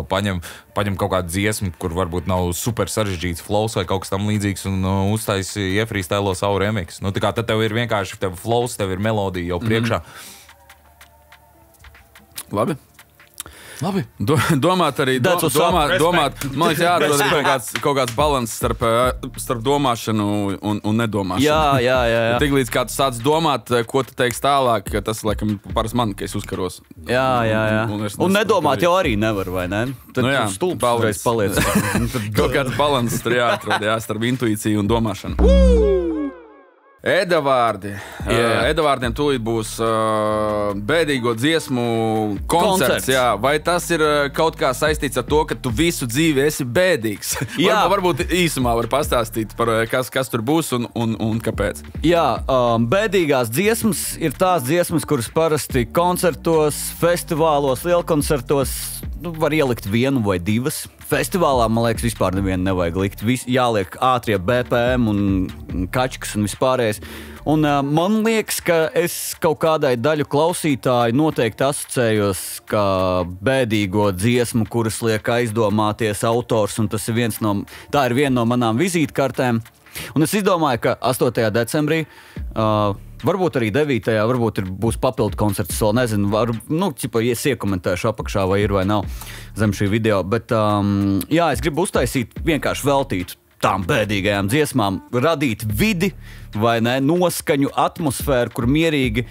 [SPEAKER 2] paņem kaut kādu dziesmu, kur varbūt nav super sarežģīts flows vai kaut kas tam līdzīgs, un uztaisi iefreestylo savu remix. Tā kā tad tev ir vienkārši flows, tev ir melodija jau priekšā.
[SPEAKER 1] Labi.
[SPEAKER 2] Labi.
[SPEAKER 1] Domāt arī, domāt, man liekas, jāatrod kaut kāds balans starp domāšanu un nedomāšanu.
[SPEAKER 2] Jā.
[SPEAKER 1] Tiklīdz kā tu sāc domāt, ko tu teiksi tālāk, tas, laikam, parasti man, ka es uzkaros.
[SPEAKER 3] Jā. Un nedomāt jau arī nevar, vai ne? Tad stulbs reiz paliec.
[SPEAKER 1] Kaut kāds balans tur jāatrod, starp intuīciju un domāšanu. Edavārdiem tūlīt būs bēdīgo dziesmu koncerts. Jā. Vai tas ir kaut kā saistīts ar to, ka tu visu dzīvi esi bēdīgs? Varbūt īsumā var pastāstīt par kas tur būs un kāpēc.
[SPEAKER 3] Jā, bēdīgās dziesmas ir tās dziesmas, kuras parasti koncertos, festivālos, lielkoncertos var ielikt vienu vai divas. Festivālā, man liekas, vispār nevienu nevajag likt. Jāliek ātrie BPM un kačkas un vispārējais. Un man liekas, ka es kaut kādai daļu klausītāju noteikti asociējos kā bēdīgo dziesmu, kuras liek aizdomāties autors, un tas ir tā ir viena no manām vizītkartēm. Un es izdomāju, ka 8. decembrī, varbūt arī 9. varbūt būs papildu koncerts, vēl nezinu, es iekomentēšu apakšā, vai ir vai nav zem šī video, bet es gribu uztaisīt vienkārši veltītu tām bēdīgajām dziesmām, radīt vidi, vai ne, noskaņu, atmosfēru, kur mierīgi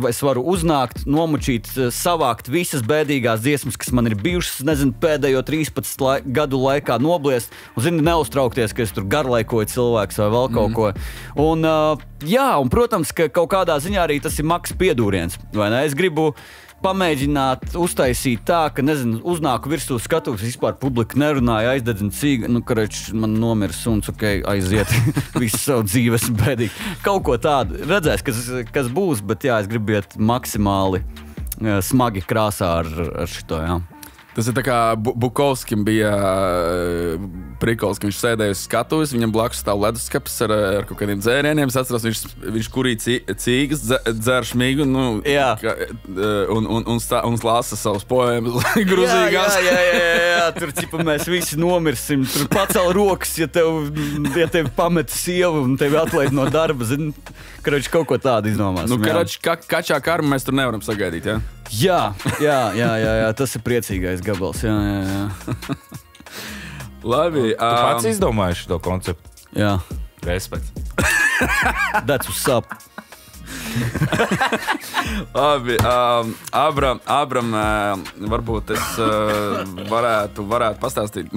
[SPEAKER 3] es varu uznākt, nomučīt, savākt visas bēdīgās dziesmas, kas man ir bijušas, pēdējo 13 gadu laikā nobliest, un, neuztraukties, ka es tur garlaikoju cilvēks vai vēl kaut ko. Un, un, protams, ka kaut kādā ziņā arī tas ir maks piedūriens, vai ne? Es gribu pamēģināt uztaisīt tā, ka, uznāku virsū skatuves, vispār publika nerunāja, aizdedzina cīga, man nomira suns, aiziet, visu savu dzīves bēdīgi. Kaut ko tādu. Redzēs, kas būs, bet es gribu iet maksimāli smagi krāsā ar šito, jā.
[SPEAKER 1] Tas ir tā kā Bukovskim bija prikols, ka viņš sēdēja uz skatuves, viņam blakus stāv leduskapis ar kaut kādiem dzērieniem. Es atceros, viņš kurīja cīgas, dzer šmigu, un lasa savus poēmas grūzīgās.
[SPEAKER 3] Jā, tur mēs visi nomirsim. Tur pacel rokas, ja tev pamet sievu un tevi atlaid no darba. Kaut ko tādu izdomāsim.
[SPEAKER 1] Kačā karmu mēs tur nevaram sagaidīt, jā?
[SPEAKER 3] Jā, tas ir priecīgais gabals. Jā.
[SPEAKER 1] Labi.
[SPEAKER 2] Tu pats izdomāji šo konceptu?
[SPEAKER 3] Jā.
[SPEAKER 2] Respekts.
[SPEAKER 3] That's what's up.
[SPEAKER 1] Labi. Abram, varbūt es varētu pastāstīt.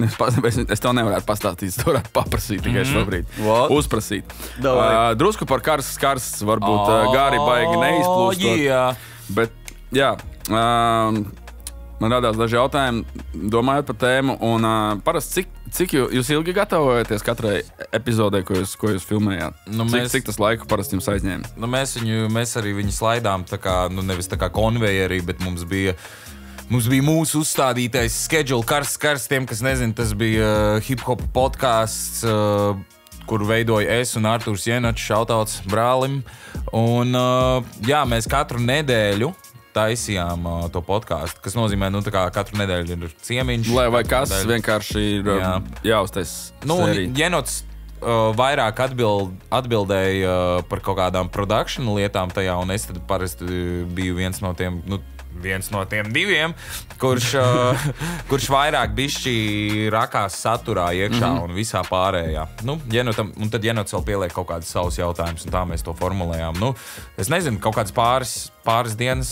[SPEAKER 1] Es tev nevarētu pastāstīt, es varētu paprasīt tikai šobrīd. Uzprasīt. Drusku par karsts, varbūt gāri baigi neizplūstot. Bet, jā, man radās daži jautājumi, domājot par tēmu, un parasti cik jūs ilgi gatavojaties katrai epizodē, ko jūs filmējāt? Cik tas laiku parasti jums aizņēma?
[SPEAKER 2] Mēs arī viņu slaidām, tā kā, nevis tā kā konvejerī, bet mums bija mūsu uzstādītais schedule karstiem, kas nezinu, tas bija hip-hop podcasts, kuru veidoju es un Artūrs Jenočs, šautauts brālim. Un mēs katru nedēļu taisījām to podcastu, kas nozīmē, tā kā katru nedēļu ir ciemiņš.
[SPEAKER 1] Vai kas vienkārši ir jāuztais sēriju.
[SPEAKER 2] Jenots vairāk atbildēja par kaut kādām production lietām tajā, un es tad parasti biju viens no tiem diviem, kurš vairāk bišķi rakās saturā iekšā un visā pārējā. Un tad Jenots vēl pieliek kaut kādus savus jautājumus, un tā mēs to formulējām. Es nezinu, kaut kādas pāris dienas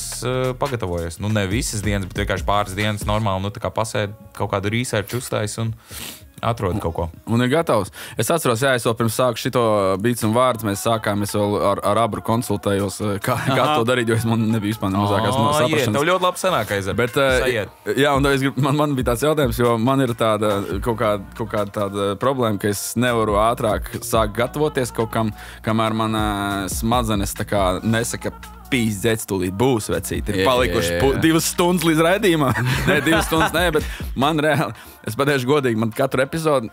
[SPEAKER 2] pagatavojies. Ne visas dienas, bet vienkārši pāris dienas normāli, tā kā pasēd kaut kādu research uztais un atrod kaut ko.
[SPEAKER 1] Un ir gatavs. Es atceros, es vēl pirms sāku šito Beats un vārdus, mēs vēl ar Abru konsultējos, kā to darīt, jo es man nebija vispār mazākās no saprašanas.
[SPEAKER 2] Tev ļoti labi sanākais.
[SPEAKER 1] Bet, un man bija tāds jautājums, jo man ir tāda kaut kāda tāda problēma, ka es nevaru ātrāk sākt gatavoties kaut kam, kamēr man smadzenes tā kā nesaka, pīzdēts tūlīt būs, vecīt. Ir palikuši 2 stundas līdz raidījumā. Nē, 2 stundas, bet man reāli, es pateikšu godīgi, man katru epizodu,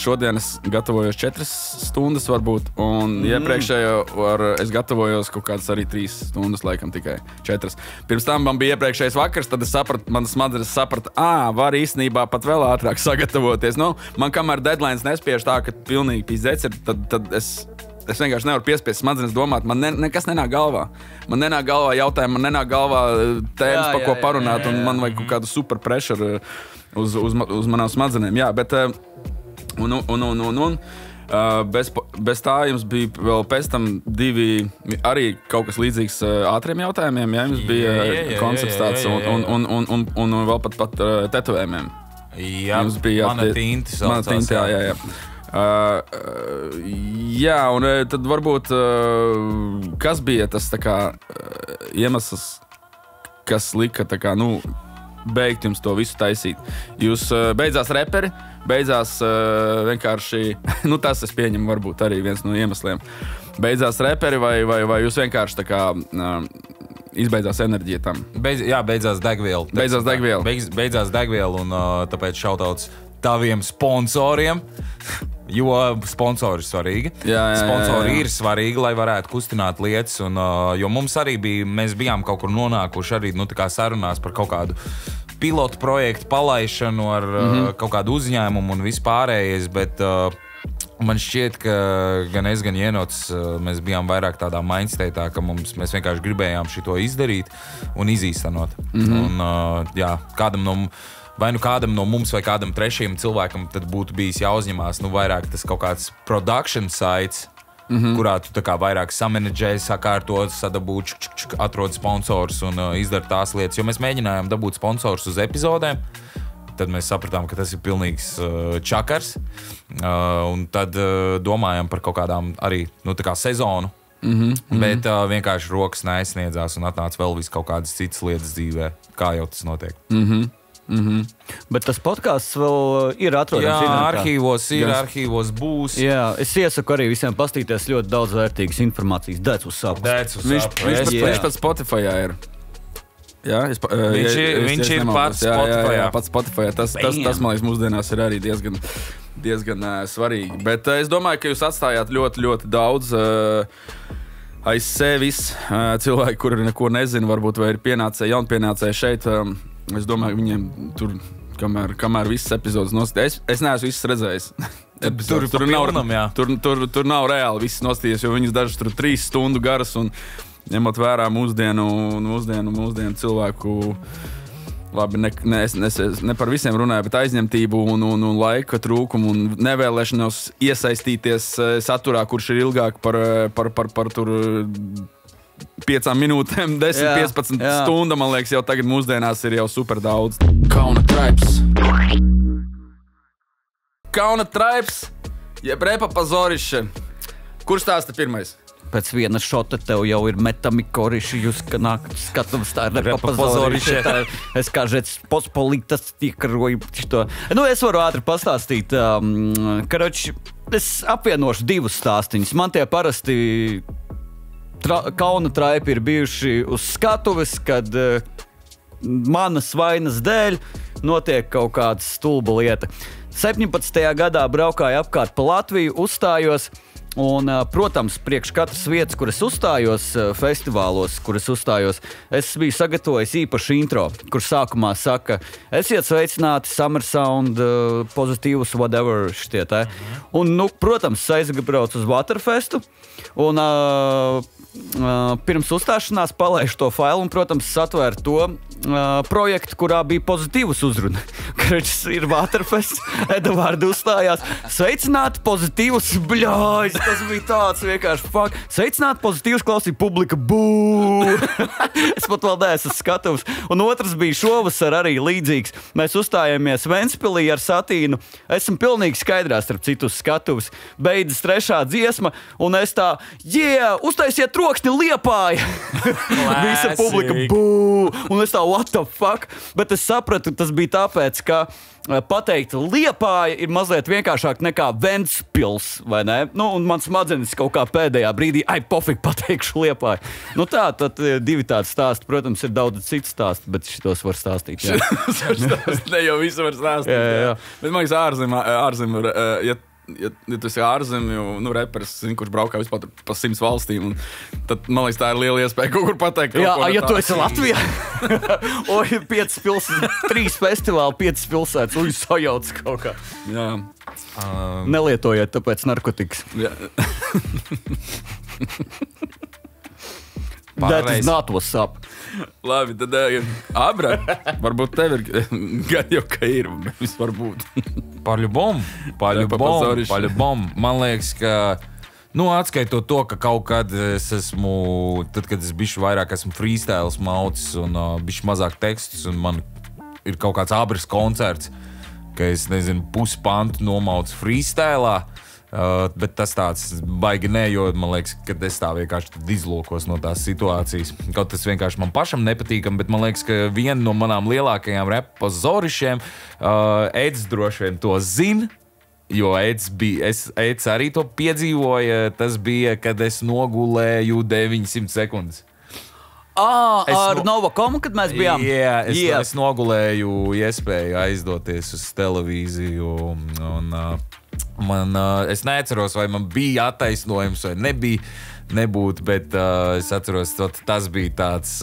[SPEAKER 1] šodien es gatavojos 4 stundas varbūt, un iepriekšējo es gatavojos kaut kādas arī 3 stundas, laikam tikai 4. Pirms tam man bija iepriekšējais vakars, tad es sapratu, manas smadzenes saprata, var īstenībā pat vēl ātrāk sagatavoties. Man kamēr deadlines nespiež tā, ka pilnīgi pīzdēts ir, tad es Es vienkārši nevaru piespiest smadzenes domāt, man nekas nenāk galvā. Man nenāk galvā jautājumi, man nenāk galvā tēmas, par ko parunāt, un man vajag kaut kādu super pressure uz manām smadzenēm. Jā, bet bez tā jums bija vēl pēc tam 2 arī kaut kas līdzīgs ātriem jautājumiem. Jā, jums bija koncepts tāds un vēl pat tetovējumiem.
[SPEAKER 2] Jā, mana tinta.
[SPEAKER 1] Jā. Jā, un tad varbūt kas bija tas tā kā iemesls, kas lika tā kā, beigt jums to visu taisīt? Jūs beidzās reperi, beidzās vienkārši, tas es pieņemu varbūt arī viens no iemesliem. Beidzās reperi vai jūs vienkārši tā kā izbeidzās enerģija tam?
[SPEAKER 2] Beidzās degviela. Beidzās degviela un tāpēc šautauts taviem sponsoriem, jo sponsori ir svarīgi. Sponsori ir svarīgi, lai varētu kustināt lietas, un, jo mums arī mēs bijām kaut kur nonākuši arī tā kā sarunās par kaut kādu pilotu projektu palaišanu ar kaut kādu uzņēmumu un vispārējais, bet man šķiet, ka gan es, gan Jenots, mēs bijām vairāk tādā mindstatā, ka mēs vienkārši gribējām šito izdarīt un izīstenot. Un, kādam no mums vai kādam trešajam cilvēkam tad būtu bijis jāuzņemās vairāk tas kaut kāds production sites, kurā tu tā kā vairāk samanedžēji, sakārto, sadabū, atrod sponsors un izdara tās lietas. Jo mēs mēģinājām dabūt sponsors uz epizodēm, tad mēs sapratām, ka tas ir pilnīgs čakars, un tad domājām par kaut kādām arī tā kā sezonu, bet vienkārši rokas neaizsniedzās un atnāca vēl vis kaut kādas citas lietas dzīvē, kā jau tas notiek.
[SPEAKER 3] Bet tas podcasts vēl ir atrodams.
[SPEAKER 2] Jā, arhīvos būs.
[SPEAKER 3] Jā, es iesaku arī visiem pastīties ļoti daudz vērtīgas informācijas. Dēts uz sapas.
[SPEAKER 1] Viņš pat Spotify'ā ir. Jā,
[SPEAKER 2] viņš ir pats Spotify'ā.
[SPEAKER 1] Jā, pats Spotify'ā. Tas, man liekas, mūsdienās ir arī diezgan svarīgi. Bet es domāju, ka jūs atstājāt ļoti, ļoti daudz aiz sevis cilvēki, kuri neko nezina, varbūt vai ir jaunpienācēji šeit. Es domāju, viņiem tur, kamēr visas epizodes nostājas, es neesmu visas redzējis. Tur nav reāli visas nostājas, jo viņas dažas tur 3 stundu garas un ņemot vērā mūsdienu cilvēku, labi, ne par visiem runāju, bet aizņemtību un laika trūkumu un nevēlēšanos iesaistīties saturā, kurš ir ilgāk par tur 5 minūtēm, 10-15 stundām, man liekas, jau tagad mūsdienās ir jau super daudz. Kauna traips, jeb repa pazoriši. Kurš tās te pirmais?
[SPEAKER 3] Pēc viena šota tev jau ir metami koriši, jūs skatams tā repa pazoriši. Es kā žēc pospolitas tiekaroju šito. Es varu ātri pastāstīt. Karoči, es apvienošu 2 stāstiņus. Man tie parasti kauna traipi ir bijuši uz skatuves, kad manas vainas dēļ notiek kaut kāda stulba lieta. 17. gadā braukāju apkārt pa Latviju, uzstājos, un, protams, priekš katras vietas, kur es uzstājos, festivālos, kur es uzstājos, es biju sagatavojis īpašu intro, kur sākumā saka, esiet sveicināti, Summer Sound, pozitīvus, whatever šitie tā. Un, protams, aizbraucu uz Waterfestu, un pirms uzstāšanās palaišu to failu un, protams, satvēru to projektu, kurā bija pozitīvs uzruna. Karčs ir Waterfest, Edvards uzstājās. Sveicināti, pozitīvs, bļāj, tas bija tāds vienkārši fuck. Sveicināti, pozitīvs, klausīja publika, bū! Es pat vēl neesmu skatuvs. Un otrs bija šovasar arī līdzīgs. Mēs uzstājāmies Ventspilī ar Satīnu. Esmu pilnīgi skaidrā starp citu skatuvs. Beidzas 3. dziesma, un es tā, uztaisiet trokšņi Liepāja! Visa publika, bū! Un es tā, what the fuck? Bet es sapratu, tas bija tāpēc, ka pateikt Liepāja ir mazliet vienkāršāk nekā Ventspils, vai ne? Un man smadzenes kaut kā pēdējā brīdī, pofik, pateikšu Liepāja. Tad 2 tādi stāsti, protams, ir daudz citu stāstu, bet šitos var stāstīt.
[SPEAKER 1] Ne jau visu var stāstīt.
[SPEAKER 3] Jā.
[SPEAKER 1] Bet man liekas, ārzemē, ja ja tu esi ārzemju, reperis, kurš braukā vispār pa 100 valstīm, tad, man liekas, tā ir liela iespēja kaut kur pateikt.
[SPEAKER 3] Jā, ja tu esi Latvijā, 3 festivāli, 5 pilsētas, sajauc kaut kā.
[SPEAKER 1] Jā.
[SPEAKER 3] Nelietojiet tāpēc narkotikas.
[SPEAKER 1] Jā.
[SPEAKER 3] That is not what's up.
[SPEAKER 1] Labi, tad Abra, varbūt tev ir gan jau, ka ir, bet varbūt.
[SPEAKER 2] Paļubom. Man liekas, ka, atskaitot to, ka kaut kad es esmu, tad, kad es bišķi vairāk esmu freestyles maucis un bišķi mazāk tekstus un man ir kaut kāds Abras koncerts, ka es, nezinu, puspantu nomaucu freestylā, bet tas tāds baigi nē, jo man liekas, ka es tā vienkārši izlūkos no tās situācijas. Kaut tas vienkārši man pašam nepatīkam, bet man liekas, ka viena no manām lielākajām repa zorišiem, Eds droši vien to zina, jo Eds arī to piedzīvoja, tas bija, kad es nogulēju 900 sekundes.
[SPEAKER 3] Ar Novakomu, kad mēs bijām?
[SPEAKER 2] Jā, es nogulēju iespēju aizdoties uz televīziju un es neatceros, vai man bija attaisnojums vai nebūt, bet es atceros, tas bija tāds,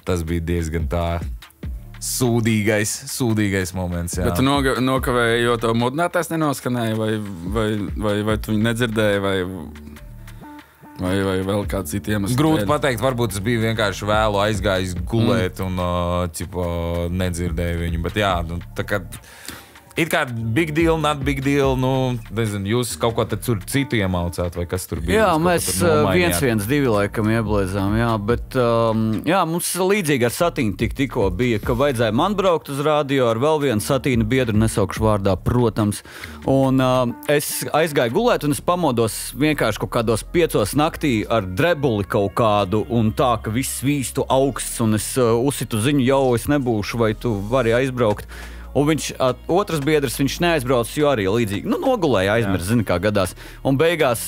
[SPEAKER 2] tas bija diezgan tā sūdīgais moments. Jā.
[SPEAKER 1] Bet tu nokavēji, jo tev modinātājs nenoskanēja, vai tu viņu nedzirdēji, vai vēl kāds cits iemesls?
[SPEAKER 2] Grūti pateikt, varbūt es biju vienkārši vēlu aizgājis gulēt un nedzirdēju viņu, bet jā, tā kā it kā big deal, not big deal, nezinu, jūs kaut ko tad citu iemaucāt, vai kas tur bija?
[SPEAKER 3] Jā, mēs 1-1-2 laikam ieblēzām, jā, bet mums līdzīgi ar Satīnu tikko bija, ka vajadzēja man braukt uz radio ar vēl vienu Satīnu biedru, nesaukšu vārdā, protams, un es aizgāju gulēt, un es pamodos vienkārši kaut kādos 5 naktī ar drebuli kaut kādu, un tā, ka viss svīstu augsts, un es uzsitu ziņu, jau es nebūšu, vai tu vari aizbraukt. Un otrs biedrs, viņš neaizbrauc, jo arī līdzīgi, nogulēja, aizmirst, zina, kā gadās. Un beigās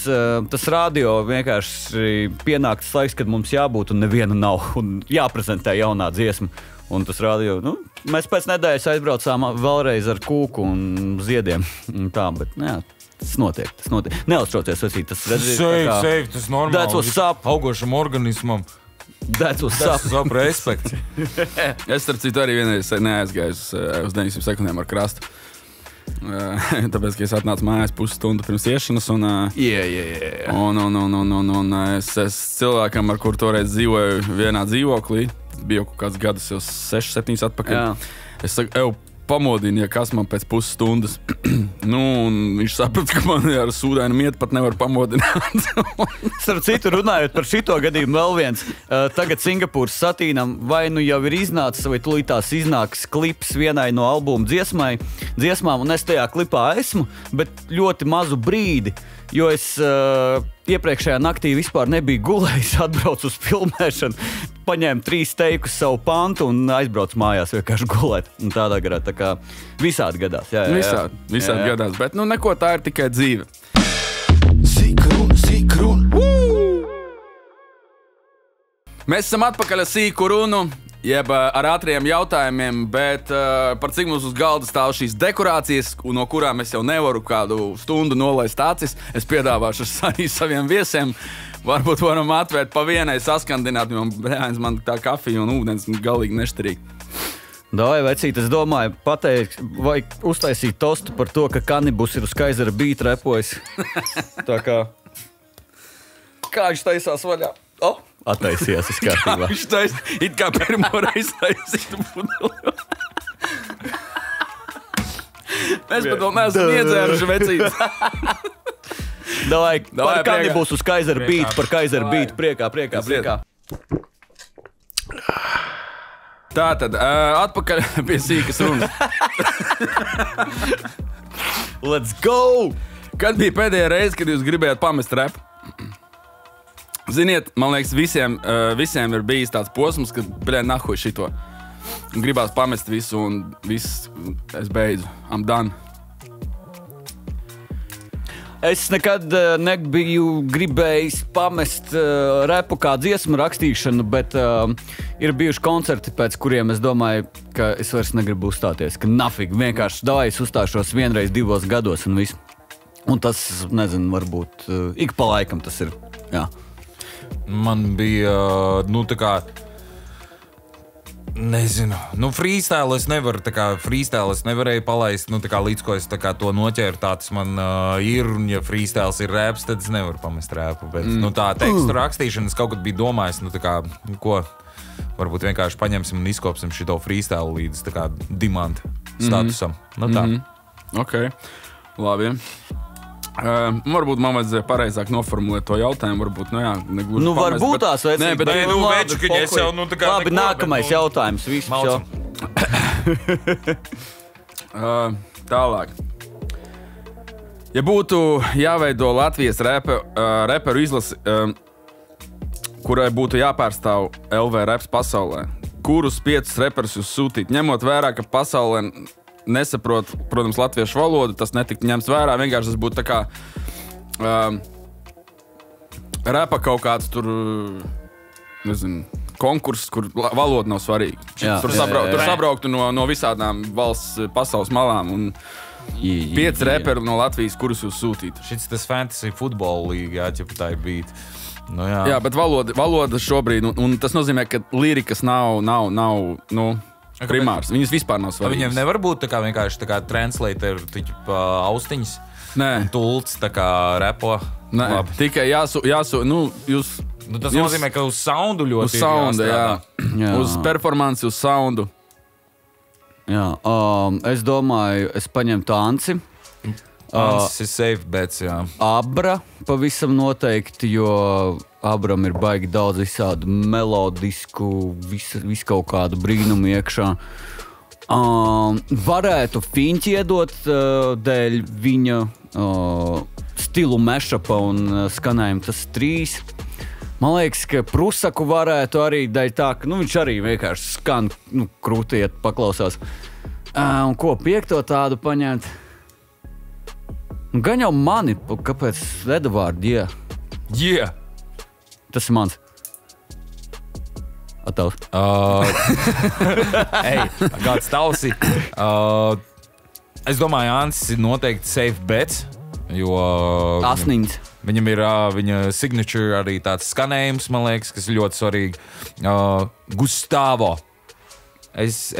[SPEAKER 3] tas radio vienkārši pienāk tas laiks, kad mums jābūt un neviena nav, un jāprezentē jaunā dziesma. Un tas radio, mēs pēc nedēļas aizbraucām vēlreiz ar kūku un ziediem. Un tā, bet, jā, tas notiek. Neuztraucies, vecīt, tas redzīt.
[SPEAKER 2] Safe, tas normāli.
[SPEAKER 3] That's what's up.
[SPEAKER 2] Augošam organismam.
[SPEAKER 3] That's what's up.
[SPEAKER 2] Respekt.
[SPEAKER 1] Es, starp citu, arī vienreiz neaizgāju uz 900 sekundēm ar krastu. Tāpēc, ka es atnācu mājās pusstundu pirms iešanas, un es cilvēkam, ar kur toreiz dzīvoju vienā dzīvoklī, bija kaut kāds gadus jau 6-7 atpakaļ. Jā. Es saku, pamodini, ja kas man pēc pusstundas. Un viņš saprata, ka man ar sūdainu mietu pat nevar pamodināt.
[SPEAKER 3] Starp citu, runājot par šito gadījumu vēl viens. Tagad Singapūras Satīnam vai jau ir iznācis, vai tūlītās iznāks klips vienai no albuma dziesmām, un es tajā klipā esmu, bet ļoti mazu brīdi, jo es iepriekšējā naktī vispār nebiju gulējis, atbraucu uz filmēšanu, paņēmu 3 teikus savu pantu un aizbraucu mājās vienkārši gulēt. Un tādā garā, tā kā visādi gadās. Jā.
[SPEAKER 1] Visādi gadās, bet neko, tā ir tikai dzīve.
[SPEAKER 4] Sīku runu.
[SPEAKER 1] Mēs esam atpakaļ ar sīku runu, jeb ar ātriem jautājumiem, bet par cik mums uz galda stāv šīs dekorācijas, no kurām es jau nevaru kādu stundu nolaist acis, es piedāvāšu arī saviem viesiem. Varbūt varam atvērt pa vienai saskandināt, jo man tā kafija un ūdens galīgi nešķirīgi.
[SPEAKER 3] Dāj, vecīt, es domāju pateikt, vai uztaisīt tostu par to, ka Kanibus ir uz Kaizera beata repojis. Tā kā viņš taisās vaļā. Attaisījās uz kārtībā.
[SPEAKER 1] Viņš taisās, it kā pirmo reizi taisītu pudeli. Mēs pat vēl neesam iedzēruši vecīt.
[SPEAKER 3] Dāj, par Kanibus uz Kaizera beata, par Kaizera beata, priekā.
[SPEAKER 1] Tātad, atpakaļ pie sīkas runas.
[SPEAKER 3] Let's go!
[SPEAKER 1] Kad bija pēdējā reize, kad jūs gribējāt pamest repu? Ziniet, man liekas, visiem ir bijis tāds posms, kad, nahuj šito. Gribās pamest visu un viss, es beidzu. I'm done.
[SPEAKER 3] Es nekad nebiju gribējis pamest repu kā dziesmu rakstīšanu, bet ir bijuši koncerti, pēc kuriem es domāju, ka es vairs negribu uzstāties, ka nafig, vienkārši es uzstāšos vienreiz 2 gados un visu. Un tas, nezinu, varbūt ik pa laikam tas ir. Jā.
[SPEAKER 2] Man bija, tā kā, nezinu, freestyle es nevaru, freestyle es nevarēju palaist, tā kā līdz ko es tā kā to noķēru, tā tas man ir, un ja freestyles ir raps, tad es nevaru pamest rapu, bet, tā tekstu rakstīšana, es kaut kad biju domājis, tā kā, ko, varbūt vienkārši paņemsim un izkopsim šito freestyle līdz, tā kā, demand statusam. Tā.
[SPEAKER 1] Ok, labi. Varbūt man vajadzēja pareizāk noformulēt to jautājumu, varbūt, negluži pamest.
[SPEAKER 3] Varbūt tās vecības.
[SPEAKER 2] Večukiņi, es jau, tā kā...
[SPEAKER 3] Labi, nākamais jautājums, viss jau.
[SPEAKER 1] Tālāk. Ja būtu jāveido Latvijas reperu izlasi, kurai būtu jāpārstāv LV reps pasaulē, kurus 5 reperus jūs sūtīt, ņemot vērā, ka pasaulē nesaprot, protams, latviešu valodu, tas netiktu ņemts vērā, vienkārši tas būtu tā kā repa kaut kāds tur, nezinu, konkurss, kur valoda nav svarīga. Tur sabrauktu no visādām valsts pasaules malām un 5 reperi no Latvijas, kurus jūs sūtītu.
[SPEAKER 2] Šis tas fantasy futbola līga, ja tā ir bijis.
[SPEAKER 1] Jā, bet valoda šobrīd, un tas nozīmē, ka lirikas nav primārs. Viņas vispār nav svarīgas.
[SPEAKER 2] Viņiem nevar būt tā kā vienkārši tā kā translator austiņas.
[SPEAKER 1] Nē.
[SPEAKER 2] Un tults tā kā repo.
[SPEAKER 1] Nē, tikai jūs...
[SPEAKER 2] tas nozīmē, ka uz soundu ļoti
[SPEAKER 1] uz soundu, jā. Uz performanci, uz soundu.
[SPEAKER 3] Jā, es domāju, es paņemtu Anci.
[SPEAKER 2] Ancis ir safe bets, jā.
[SPEAKER 3] Abra pavisam noteikti, jo Abram ir baigi daudz visādu melodisku, visu kaut kādu brīnumu iekšā. Varētu Fiņķi iedot dēļ viņa stilu mashupa un skanējumu tas 3. Man liekas, ka Prusaku varētu arī dēļ tā, ka viņš arī vienkārši skan, krūtiet, paklausās. Un ko 5. tādu paņemt? Gan jau mani, kāpēc Edvārdi,
[SPEAKER 2] Yeah.
[SPEAKER 3] Tas ir mans. Atavs.
[SPEAKER 2] Kāds tavs ir? Es domāju, Ancis ir noteikti safe bets, jo...
[SPEAKER 3] Asniņas.
[SPEAKER 2] Viņam ir viņa signature arī tāds skanējums, man liekas, kas ir ļoti svarīgi. Gustavo. Es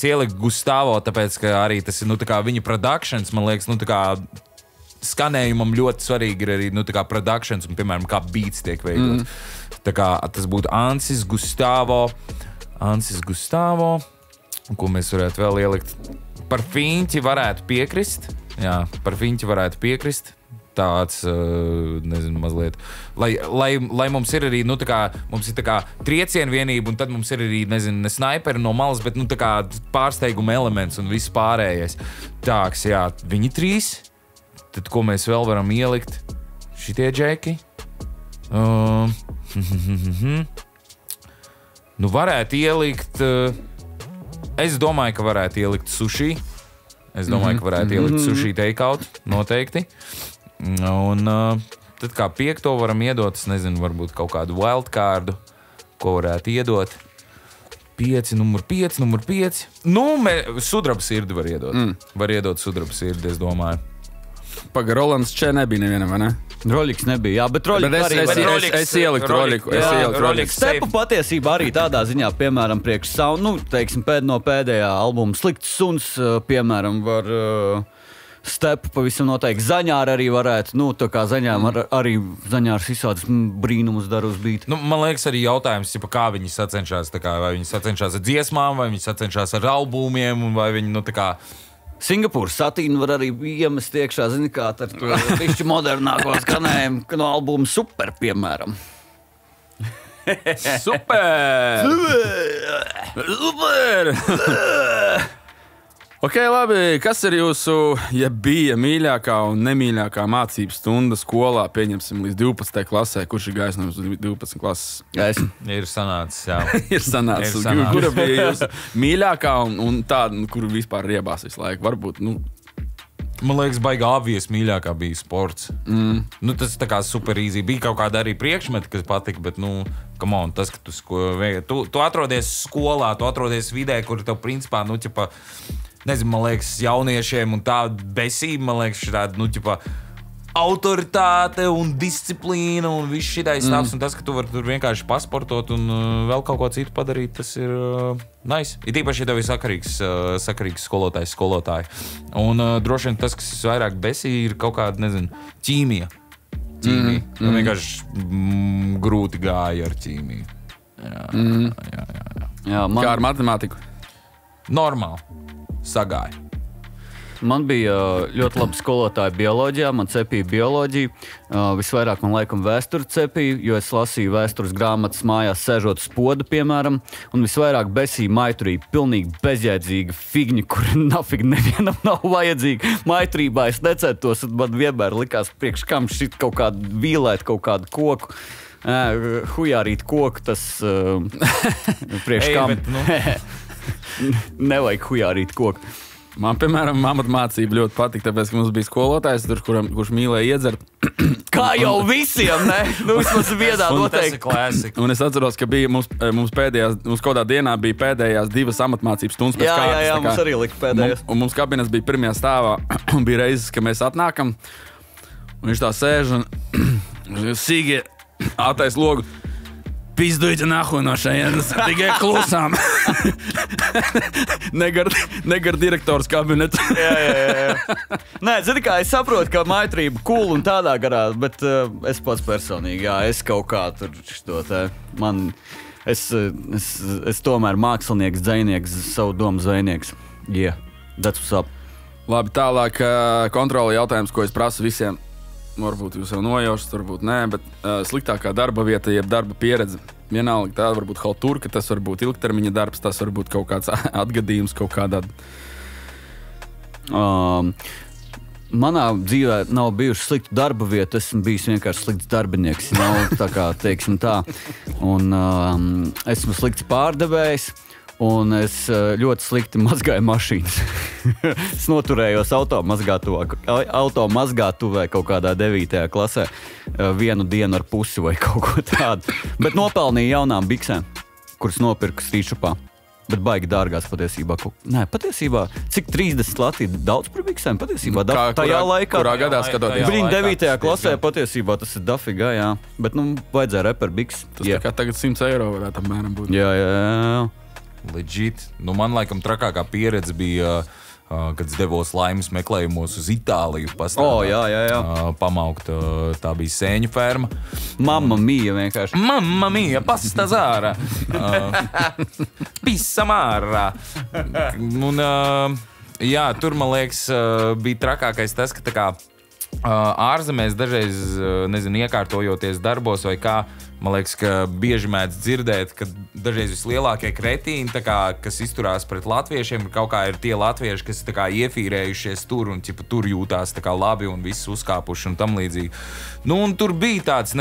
[SPEAKER 2] ieliku Gustavo, tāpēc, ka arī tas ir, tā kā viņa productions, man liekas, tā kā skanējumam ļoti svarīgi ir arī, tā kā productions un, piemēram, kā beats tiek veidots. Tā kā tas būtu Ancis Gustavo. Un ko mēs varētu vēl ielikt? Par Fiņķi varētu piekrist. Jā, par Fiņķi varētu piekrist. Tāds, nezinu, mazliet. Lai mums ir arī, tā kā, mums ir tā kā triecienu vienība, un tad mums ir arī, nezinu, ne snaiperi no malas, bet, tā kā pārsteiguma elements un viss pārējais. Tāks, jā, viņi 3. Tad, ko mēs vēl varam ielikt? Šitie džeki. Varētu ielikt... Es domāju, ka varētu ielikt sushi. Ka varētu ielikt sushi takeout, noteikti. Un tad kā 5. varam iedot, es nezinu, varbūt kaut kādu wildcardu, ko varētu iedot. 5, numur 5. Sudraba sirdi var iedot. Var iedot sudraba sirdi, es domāju.
[SPEAKER 1] Paga, Rolands Če nebija nevienam, vai ne?
[SPEAKER 3] Roļiks nebija, jā, bet Roļiks arī...
[SPEAKER 1] Es ieliku Roļiku.
[SPEAKER 3] Stepu patiesībā arī tādā ziņā, piemēram, priekš savu, teiksim, no pēdējā albuma Slikts suns, piemēram, var... Stepu pavisam noteikti. Zaņāri arī varētu, tā kā Zaņārs visādas brīnumus dara uz beat.
[SPEAKER 2] Man liekas arī jautājums, kā viņi sacenšās, vai viņi sacenšās ar dziesmām, vai viņi sacenšās ar albumiem, vai viņi, tā kā...
[SPEAKER 3] Singapūras satīnu var arī iemest iekšā, zini, kā ar to višķi modernāko skanējumu, no albuma Super, piemēram.
[SPEAKER 1] Super! Ok, labi. Kas ir jūsu, ja bija mīļākā un nemīļākā mācības stunda skolā, pieņemsim līdz 12. klasē? Kurš ir gājis no 12. klases?
[SPEAKER 3] Es.
[SPEAKER 2] Ir sanācis, jā.
[SPEAKER 1] Ir sanācis. Kura bija jūsu mīļākā un tāda, kuru vispār riebās visu laiku? Varbūt,
[SPEAKER 2] Man liekas, baigi obvious mīļākā bija sports. Tas tā kā super easy. Bija kaut kāda arī priekšmeti, kas patika, bet, come on, tas, ka tu atrodies skolā, tu atrodies vidē, kur tev principā, nezinu, man liekas, jauniešiem un tā besība, man liekas, šāda, autoritāte un disciplīna un viss šitais stāvs, un tas, ka tu vari tur vienkārši pasportot un vēl kaut ko citu padarīt, tas ir nice. Ir īpaši, ja tev ir sakarīgs skolotāji. Un droši vien tas, kas vairāk besī, ir kaut kāda, nezinu, ķīmija. Vienkārši grūti gāja ar ķīmiju.
[SPEAKER 1] Jā, kā ar matemātiku?
[SPEAKER 2] Normāli. Sagāja.
[SPEAKER 3] Man bija ļoti labi skolotāji bioloģijā, man cepīja bioloģiju. Visvairāk man laikam vēsturi cepīja, jo es lasīju vēstures grāmatas mājās, sēžot uz poda, piemēram. Un visvairāk besīja maiturība, pilnīgi bezjēdzīga figņa, kur nafig nevienam nav vajadzīga. Maiturībā es necetos, un man vienmēr likās priekš kam šit kaut kādu vīlēt, kaut kādu koku. Hujārīt koku, tas priekš kam. Nevajag hujārīt koku.
[SPEAKER 1] Man, piemēram, mācība ļoti patika, tāpēc, ka mums bija skolotājs, kurš mīlēja iedzert.
[SPEAKER 3] Kā jau visiem, ne? Nu, vismaz vienā noteikti.
[SPEAKER 1] Un es atceros, ka bija mums kādā dienā bija pēdējās 2 amatmācības stundas pēc kārtas.
[SPEAKER 3] Jā, mums arī lika pēdējās.
[SPEAKER 1] Un mums kabinets bija pirmajā stāvā, un bija reizes, ka mēs atnākam, un viņš tā sēž, un Sīgie attais logu. Pizdujte nahuj no šajienes, tikai klusām. Negar direktors kabinetu. Jā.
[SPEAKER 3] Nē, zini kā, es saprotu, ka maitrība cool un tādā garā, bet es pats personīgi, es kaut kā tur šito te, es tomēr mākslinieks, dzejnieks, savu domu zvejnieks. That's what's up.
[SPEAKER 1] Labi, tālāk kontroli jautājums, ko es prasu visiem. Varbūt jūs jau nojaušat, varbūt nē, bet sliktākā darba vieta, jeb darba pieredze. Vienalga tāda varbūt halturka, tas var būt ilgtermiņa darbs, tas var būt kaut kāds atgadījums, kaut kādā.
[SPEAKER 3] Manā dzīvē nav bijuši slikti darba vieta, esmu bijis vienkārši slikts darbinieks, nav tā kā, teiksim tā. Un esmu slikts pārdevējs. Un es ļoti slikti mazgāju mašīnas. Es noturējos automazgātuvē kaut kādā 9. klasē 1 dienu ar pusi vai kaut ko tādu. Bet nopelnīju jaunām biksēm, kuras nopirku strītšupā. Bet baigi dārgās patiesībā. Nē, patiesībā, cik 30 Latvija daudz par biksēm? Patiesībā tajā laikā.
[SPEAKER 1] Kurā gadā skatoties?
[SPEAKER 3] Viņa 9. klasē patiesībā tas ir dafigā, jā. Bet, vajadzēja reper biks.
[SPEAKER 1] Tas tā kā tagad 100 eiro varētu apmēram būt.
[SPEAKER 3] Jā.
[SPEAKER 2] Legit. Man laikam trakākā pieredze bija, kad es devos laimes meklējumos uz Itāliju pastrādāt. Pamaukt, tā bija sēņu ferma.
[SPEAKER 3] Mamma mia vienkārši.
[SPEAKER 2] Mamma mia, pasta zāra. Pisa mārā. Un, tur, man liekas, bija trakākais tas, ka tā kā ārzemēs dažreiz, iekārtojoties darbos vai kā, man liekas, ka bieži mēdz dzirdēt, ka dažreiz vislielākie kretīni, kas izturās pret latviešiem, kaut kā ir tie latvieši, kas iefīrējušies tur un tur jūtās labi un viss uzkāpuši un tam līdzīgi. Un tur bija tāds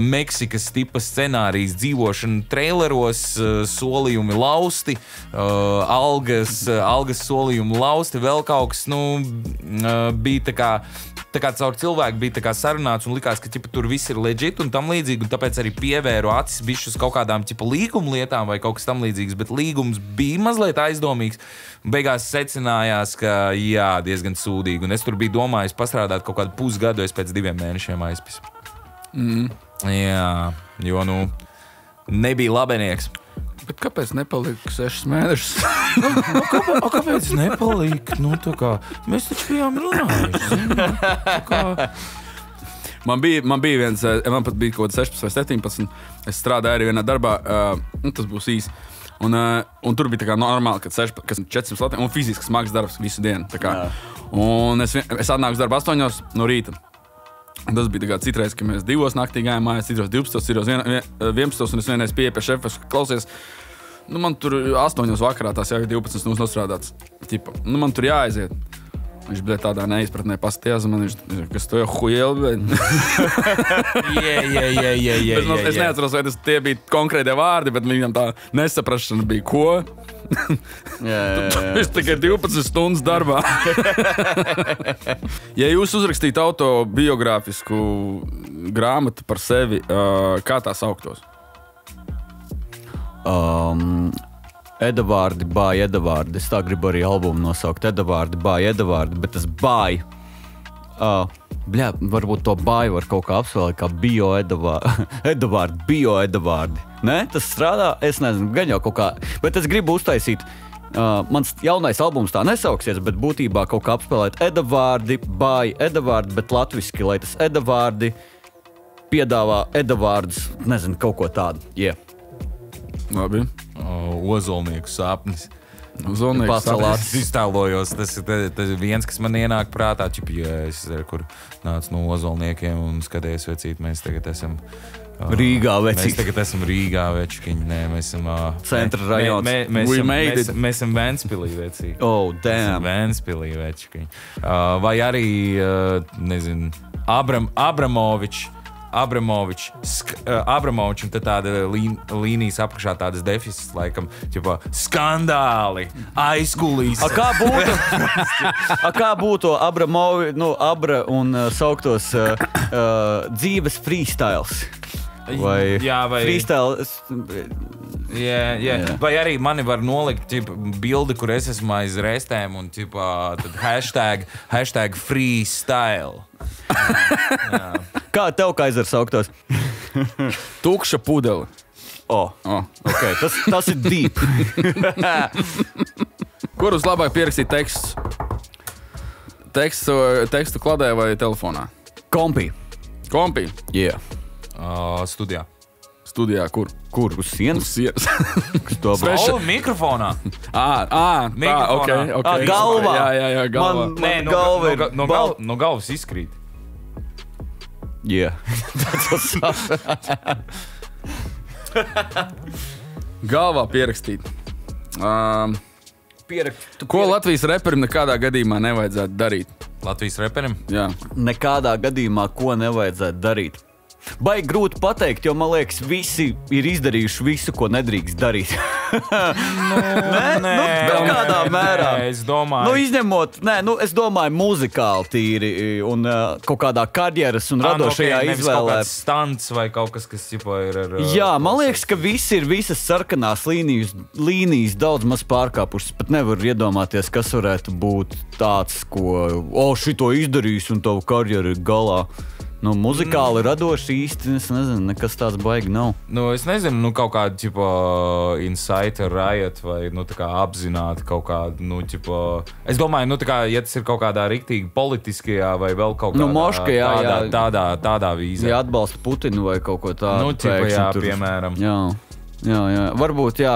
[SPEAKER 2] Meksikas tipa scenārijs, dzīvošana traileros, solījumi lausti, algas solījumi lausti, vēl kaut kas, bija tā kā caur cilvēku bija sarunāts un likās, ka tur viss ir legit un tam līdzīgi, un tāpēc arī pievēru acis bišķi uz kaut kādām līguma lietām vai kaut kas tam līdzīgs, bet līgums bija mazliet aizdomīgs. Beigās secinājās, ka diezgan sūdīgi, un es tur biju domājis pastrādāt kaut kādu pusgadu, es pēc 2 mēnešiem aizpisu. Jā, jo, nebija labenieks.
[SPEAKER 1] Bet kāpēc nepalika 6 mēnešus?
[SPEAKER 2] Kāpēc nepalika? Mēs taču bijām runājuši.
[SPEAKER 1] Man bija viens, man pat bija kaut 16 vai 17. Es strādāju arī vienā darbā, tas būs īsi. Un tur bija tā kā normāli, kad 400 Latvijas un fiziski smags darbs visu dienu. Un es atnāku uz darbu 8 no rīta. Un tas bija citreiz, ka mēs 2 naktī gājām mājās, citros 12, citros 11, un es vienreiz pieeju pie šefas, klausies, man tur 8 vakarā tās jau ir 12 stundas nostrādāts. Man tur jāaiziet. Viņš bija tādā neizpratnē paskatījās, un man kas to jau hujēl, Es neatceros, vai tie bija konkrētie vārdi, bet viņam tā nesaprašana bija, ko? Viņš tikai 12 stundas darbā. Ja jūs uzrakstītu autobiogrāfisku grāmatu par sevi, kā tā sauktos?
[SPEAKER 3] Edavārdi, bāj, Edavārdi. Es tā gribu arī albumu nosaukt. Edavārdi, bāj, Edavārdi, bet tas bāj. Bļā, varbūt to bāju var kaut kā apsvēlēt kā bioedavārdi. Nē, tas strādā, es nezinu, gan jau kaut kā. Bet es gribu uztaisīt, mans jaunais albums tā nesauksies, bet būtībā kaut kā apspēlēt edavārdi, bāju edavārdi, bet latviski, lai tas edavārdi piedāvā edavārdus, nezinu, kaut ko tādu. Yeah.
[SPEAKER 1] Labi.
[SPEAKER 2] Ozolnieku sapnis.
[SPEAKER 3] Pacelāts.
[SPEAKER 2] Es iztēlojos, tas ir viens, kas man ienāk prātā, es kur nāc no ozolniekiem un skaties vecīt, mēs tagad esam
[SPEAKER 3] Rīgā vecīt.
[SPEAKER 2] Mēs tagad esam Rīgā večkiņi, nē, mēs esam
[SPEAKER 3] centra rajons.
[SPEAKER 2] Mēs esam Ventspilī vecīt.
[SPEAKER 3] Oh, damn.
[SPEAKER 2] Ventspilī večkiņi. Vai arī, nezinu, Abramovičs, un tad tāda līnijas apakšā tādas deficits, laikam, ķipā, skandāli, aizkulīs.
[SPEAKER 3] Kā būtu Abra un sauktos dzīves freestyles? Vai freestyle?
[SPEAKER 2] Jā. Vai arī mani var nolikt bildi, kur es esmu aiz restēm un tad hashtag freestyle. Jā.
[SPEAKER 3] Kā tev kaizers sauktos?
[SPEAKER 1] Tukša pudele.
[SPEAKER 3] Okay. Tas ir deep.
[SPEAKER 1] Kur labāk pierakstīt tekstu? Tekstu kladē vai telefonā?
[SPEAKER 3] Kompī.
[SPEAKER 1] Yeah. Studijā kur?
[SPEAKER 3] Kur? Uz sienas?
[SPEAKER 2] Mikrofonā.
[SPEAKER 1] Okay.
[SPEAKER 3] Galvā.
[SPEAKER 1] Jā, galvā.
[SPEAKER 2] No galvas izkrīt.
[SPEAKER 3] Jā.
[SPEAKER 1] Galvā pierakstīt. Ko Latvijas reperim nekādā gadījumā nevajadzētu darīt?
[SPEAKER 2] Latvijas reperim?
[SPEAKER 1] Jā.
[SPEAKER 3] Nekādā gadījumā ko nevajadzētu darīt. Baigi grūti pateikt, jo, man liekas, visi ir izdarījuši visu, ko nedrīkst darīt. Kādā mērā.
[SPEAKER 2] Es domāju.
[SPEAKER 3] Izņemot, es domāju muzikāli tīri un kaut kādā karjeras un radošajā izvēlē.
[SPEAKER 2] Stunts vai kaut kas ir ar...
[SPEAKER 3] Jā, man liekas, ka visi ir visas sarkanās līnijas daudz maz pārkāpušas. Pat nevar iedomāties, kas varētu būt tāds, ko šito izdarīs un tavu karjeru ir galā. Muzikāli radoši īsti, es nezinu, nekas tāds baigi nav.
[SPEAKER 2] Es nezinu, kaut kāda, insider riot vai, tā kā apzināti kaut kāda, es domāju, ja tas ir kaut kādā riktīgi politiskajā vai vēl kaut kādā tādā vīzē.
[SPEAKER 3] Ja atbalsta Putinu vai kaut ko tādu.
[SPEAKER 2] Piemēram.
[SPEAKER 3] Jā. Varbūt, jā.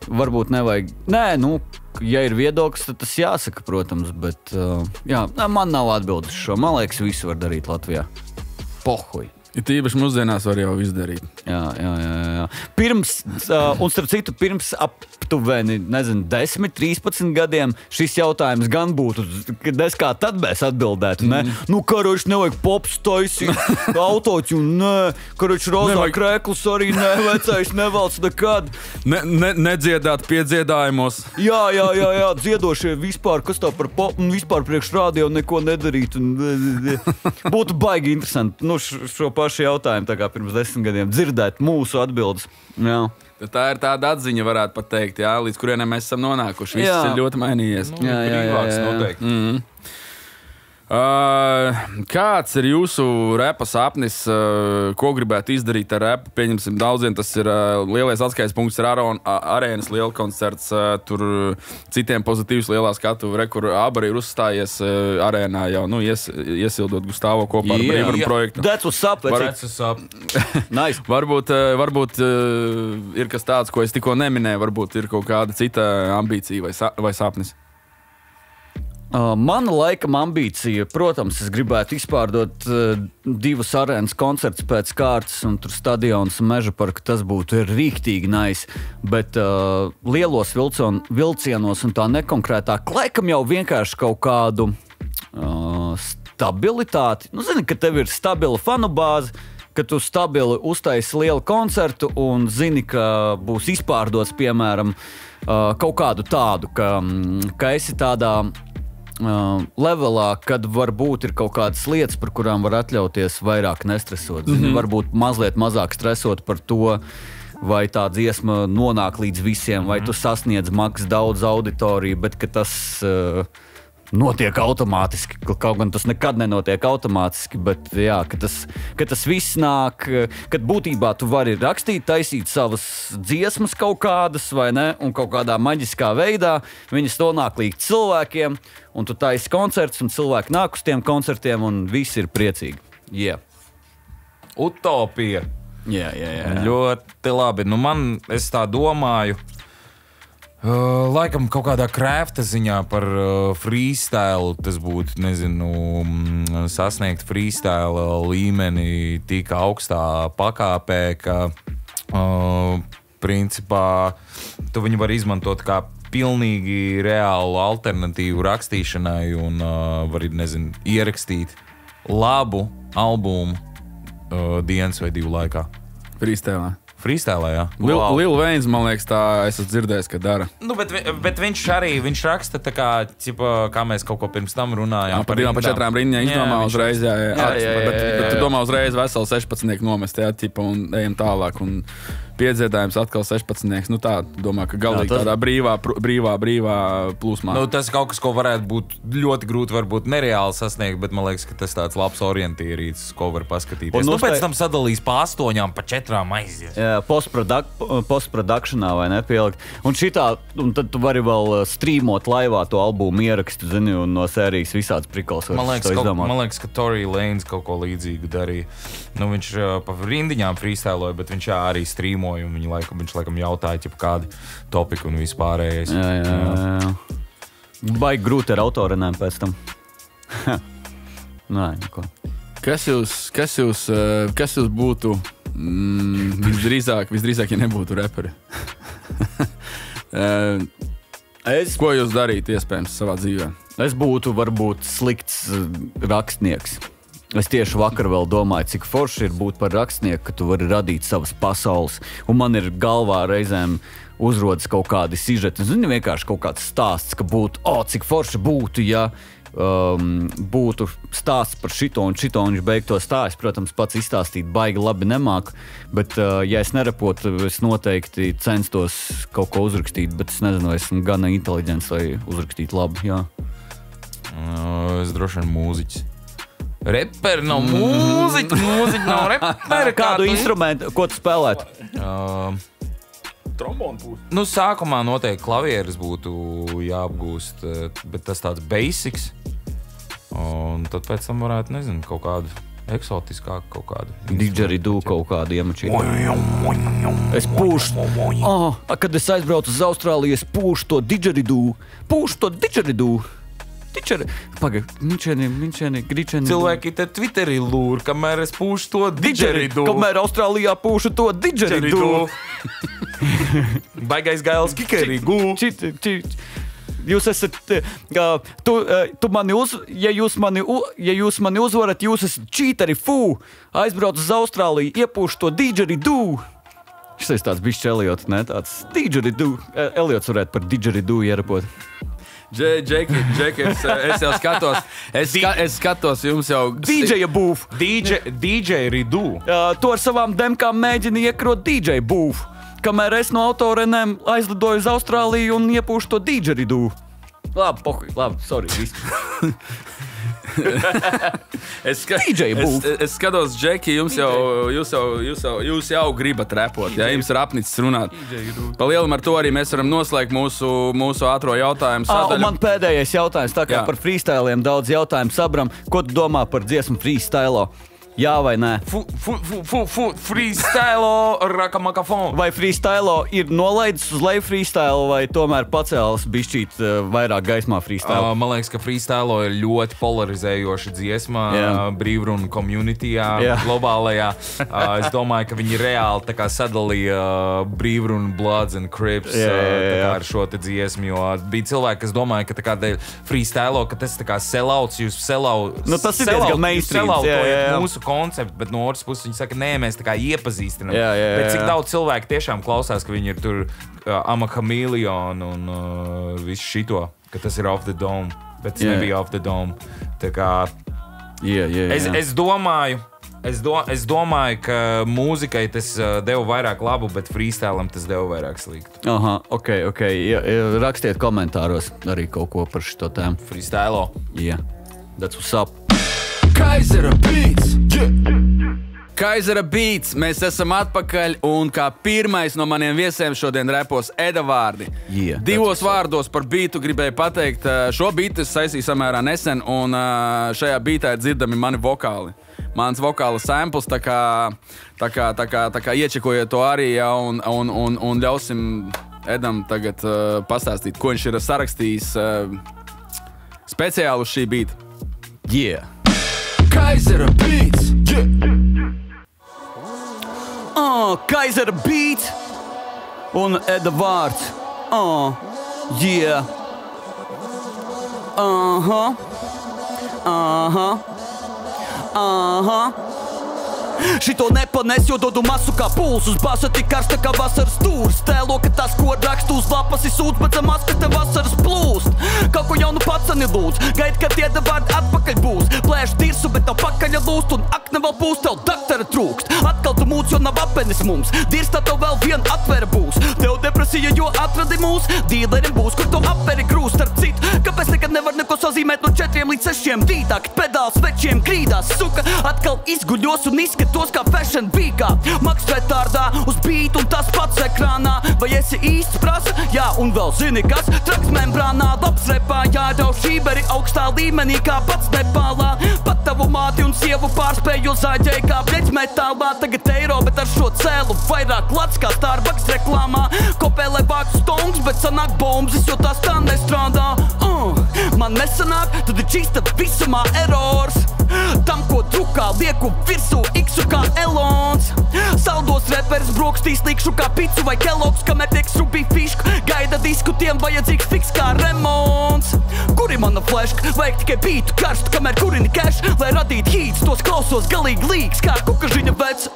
[SPEAKER 3] Varbūt nevajag. Ja ir viedoklis, tad tas jāsaka, protams, bet man nav atbildes šo. Man liekas, visu var darīt Latvijā. Pohuj.
[SPEAKER 1] Ir tīpaši mūsdienās var jau izdarīt.
[SPEAKER 3] Jā. Pirms, un starp citu, pirms aptuveni, 10-13 gadiem šis jautājums gan būtu, kad es kā tad mēs atbildētu, ne? Karoči, nevajag pops taisīt, autotune, karoči, rozā krēklus arī vecais nevalc nekad.
[SPEAKER 1] Nedziedāt piedziedājumos.
[SPEAKER 3] Jā, dziedošie vispār, kas tā par pop, un vispār priekš radio neko nedarīt. Būtu baigi interesanti, šo pašu jautājumu tā kā pirms 10 gadiem dzirdēt mūsu atbildes. Jā.
[SPEAKER 1] Tā ir tāda atziņa, varētu pat teikt, līdz kurienam mēs esam nonākuši. Viss ir ļoti mainījies.
[SPEAKER 3] Jā.
[SPEAKER 1] Kāds ir jūsu repa sapnis, ko gribētu izdarīt ar repu? Pieņemsim, daudziem tas ir lielais atskaites punkts, ir arēnas liela koncerts, tur citiem pozitīvs lielā skatuve, kur Abra ir uzstājies arēnā jau, iesildot Gustavo kopā ar Brīvaru projektu.
[SPEAKER 3] That's what's up. Nice.
[SPEAKER 1] Varbūt ir kas tāds, ko es tikko neminēju, varbūt ir kaut kāda cita ambīcija vai sapnis.
[SPEAKER 3] Mana laikam ambīcija, protams, es gribētu izpārdot 2 arēnas koncertus pēc kārtas, un tur stadions un meža parka, tas būtu rīktīgi nice, bet lielos vilcienos un tā nekonkrētāk, laikam jau vienkārši kaut kādu stabilitāti. Zini, ka tev ir stabila fanu bāze, ka tu stabili uztaisi lielu koncertu un zini, ka būs izpārdots, piemēram, kaut kādu tādu, ka esi tādā levelā, kad varbūt ir kaut kādas lietas, par kurām var atļauties vairāk nestresot. Varbūt mazliet mazāk stresot par to, vai tā dziesma nonāk līdz visiem, vai tu sasniedz maks daudz auditoriju, bet ka tas notiek automātiski. Kaut gan tas nekad nenotiek automātiski, bet jā, ka tas viss nāk, kad būtībā tu vari rakstīt, taisīt savas dziesmas kaut kādas, vai ne, un kaut kādā maģiskā veidā viņas nonāk līdz cilvēkiem, un tu taisi koncerts, un cilvēki nāk uz tiem koncertiem, un visi ir priecīgi. Yeah.
[SPEAKER 2] Utopija.
[SPEAKER 3] Jā.
[SPEAKER 2] Ļoti labi. Nu es tā domāju, laikam kaut kādā crafta ziņā par freestyle, tas būtu, sasniegt freestyle līmeni tik augstā pakāpē, ka principā tu viņu var izmantot kā pilnīgi reālu alternatīvu rakstīšanai un var, ierakstīt labu albumu dienas vai 2 laikā. Freestyle, jā.
[SPEAKER 1] Lil Wayne, man liekas, tā es esmu dzirdējis, ka dara.
[SPEAKER 2] Nu, bet viņš raksta tā kā, kā mēs kaut ko pirms tam runājām.
[SPEAKER 1] Par 4 rindiņām izdomā uzreiz, jā. Bet tu domā uzreiz veselu 16 nomest, jā, un ejam tālāk. Un piedziedājums atkal 16. Nu tā, domā, ka galīgi tādā brīvā plūsmā.
[SPEAKER 2] Nu, tas kaut kas, ko varētu būt ļoti grūti, varbūt nereāli sasniegt, bet man liekas, ka tas tāds labs orientierīts, ko var paskatīties. Nu, pēc tam sadalīs pa 8, pa 4 aizies.
[SPEAKER 3] Postprodukšanā vai nepielikt. Un tad tu vari vēl strīmot laivā to albumu ierakstu, zini, un no sērijas visāds prikals.
[SPEAKER 2] Man liekas, ka Tory Lanez kaut ko līdzīgu darīja. Nu, viņš pa rindiņām freestyloja, bet viņš arī strīmoja, un viņš laikam jautāja, kādi topiki un vispārējais.
[SPEAKER 3] Jā. Baigi grūti ar autorenēm pēc tam. Nē, neko.
[SPEAKER 1] Kas jūs būtu visdrīzāk, ja nebūtu reperi? Ko jūs darītu iespējams savā dzīvē?
[SPEAKER 3] Es būtu varbūt slikts rakstnieks. Es tieši vakar vēl domāju, cik forši ir būt par rakstnieku, ka tu vari radīt savas pasaules. Un man ir galvā reizēm uzrodas kaut kādi sižeti. Zini, vienkārši kaut kāds stāsts, ka būtu, cik forši būtu, ja būtu stāsts par šito un viņš beigto stāstu. Protams, pats izstāstīt baigi labi nemāku, bet ja es nerepotu, es noteikti censtos kaut ko uzrakstīt, bet es nezinu, esmu gana inteliģents, lai uzrakstītu labi, jā.
[SPEAKER 2] Es droši vien mūziķis. Reperi nav mūziķi nav reperi.
[SPEAKER 3] Kādu instrumentu, ko tu spēlētu?
[SPEAKER 2] Trombonu būtu. Nu, sākumā noteikti klavieres būtu jāapgūst, bet tas tāds basics. Un tad pēc tam varētu, kaut kādu eksotiskāku kaut kādu.
[SPEAKER 3] Didgeridoo kaut kādu iemačītu. Es pūšu. Kad es aizbraucu uz Austrāliju, es pūšu to didgeridoo. Minčeni, gričeni.
[SPEAKER 2] Cilvēki te Twitterī lūr, kamēr es pūšu to didgeridoo.
[SPEAKER 3] Kamēr Austrālijā pūšu to didgeridoo.
[SPEAKER 2] Baigais gails kikerigū.
[SPEAKER 3] Jūs esat, tu mani ja jūs mani uzvarat, jūs esat čīteri fū. Aizbrauc uz Austrāliju, iepūšu to didgeridoo. Šis tāds bišķi Eliots, ne? Tāds didgeridoo. Eliots varētu par didgeridoo ierapot.
[SPEAKER 1] Džeki, es jau skatos. Es skatos jums jau.
[SPEAKER 3] DJ būv.
[SPEAKER 2] DJ Ridoo.
[SPEAKER 3] Tu ar savām demkām mēģini iekrot DJ būv. Kamēr es no autorenēm aizlidoju uz Austrāliju un iepūšu to DJ Ridoo. Labi, sorry.
[SPEAKER 1] Es skatos, Džeki, jūs jau gribat repot, ja jums ir apnicis runāt. Pa lielam ar to arī mēs varam noslēgt mūsu ātro jautājumu sadaļu.
[SPEAKER 3] Un man pēdējais jautājums, tā kā par freestyliem daudz jautājumu sabram. Ko tu domā par dziesmu freestylo? Jā vai nē?
[SPEAKER 2] Freestylo rakamakafon.
[SPEAKER 3] Vai freestylo ir nolaidis uz leju freestyle vai tomēr pacēlis bišķīt vairāk gaismā freestyle?
[SPEAKER 2] Man liekas, ka freestylo ir ļoti polarizējoša dziesma brīvrunu komunitijā, globālajā. Es domāju, ka viņi reāli tā kā sadalīja brīvrunu Bloods and Crips ar šo te dziesmu, jo bija cilvēki, kas domāja, ka tā kā dēļ freestylo, ka tas tā kā sellouts, jūs sellout.
[SPEAKER 3] Nu, tas ir diezgan mainstreams,
[SPEAKER 2] mūsu konceptu, bet no otras puses viņi saka, nē, mēs tā kā iepazīstinām. Bet cik daudz cilvēku tiešām klausās, ka viņi ir tur I'm a Chameleon un visu šito, ka tas ir Off the Dome, bet tas nebija Off the Dome. Tā kā es domāju, Es domāju, ka mūzikai tas deva vairāk labu, bet freestylam tas deva vairāk sliktu.
[SPEAKER 3] Aha, ok. Rakstiet komentāros arī kaut ko par šito tēmu.
[SPEAKER 2] Freestylo.
[SPEAKER 3] Yeah, that's what's up.
[SPEAKER 1] Kaizera Beats! Kaizera Beats! Mēs esam atpakaļ un kā pirmais no maniem viesiem šodien repos Eda vārdi.
[SPEAKER 3] Yeah,
[SPEAKER 1] Divos vārdos par beatu gribēju pateikt. Šo beatu es saistīju samērā nesen un šajā beatā ir dzirdami mani vokāli. Mans vokāla samples, tā kā iečekojiet to arī, ja, un ļausim Edam tagad pastāstīt, ko viņš ir sarakstījis speciāli uz šī beata.
[SPEAKER 3] Yeah.
[SPEAKER 1] Kaizera Beats!
[SPEAKER 3] Kaizera Beats un Eda vārds. Yeah. Šito nepanes, jo dodu masu kā puls. Uz basa tik karsta kā vasaras stūrs. Tēlo, ka tas, ko rakstu uz lapas, ir sūds, bet zamās, ka te vasaras plūst. Kaut ko jaunu pacani lūdz, gaid, kad Eda vārdi atpakaļ būs. Plēš dirsu, bet nav pakaļa lūst, un akne vēl pūst, tev daktara trūkst. Atkal tu mūc, jo nav apenis mums. Dirsta tev vēl vien atvera būs. Tev depresija, jo atradi mūs. Dīlerim būs, kur to apveri grūst. Starp citu, kāpēc nekad nevar neko sazīmēt no 4 līdz 6 rītā, kad pedāls večiem grīdās. Suka, atkal izguļos un izskatos kā fashion weekā. Maks retārdā uz beat un tas pats ekrānā. Vai esi īsts prasa? Jā, un vēl zini kas? Traks membrānā, labs repā, jādauž šīberi augstā līmenī kā pats Nepālā. Pat tavu māti un sievu pārspēju zāģēju kā bļeķ metālā. Tagad eiro, bet ar šo cēlu vairāk lats kā Starbucks reklāmā. Kopēlē vāks stongs, bet sanāk bombzis, jo tās tā nestrādā. Man nesanāk, tad ir čista visumā erors. Tam, ko drukā lieku virsū iksu kā Elons. Saldos reperis brokstīs likšu kā picu vai Kellogs, kamēr tiek srubī fišku. Gaida disku, tiem vajadzīgs fiks kā remonts. Kuri mana fleška? Vajag tikai beatu karstu, kamēr kurini cash, lai radītu hīts. Tos klausos galīgi līgs, kā kukažiņa vec.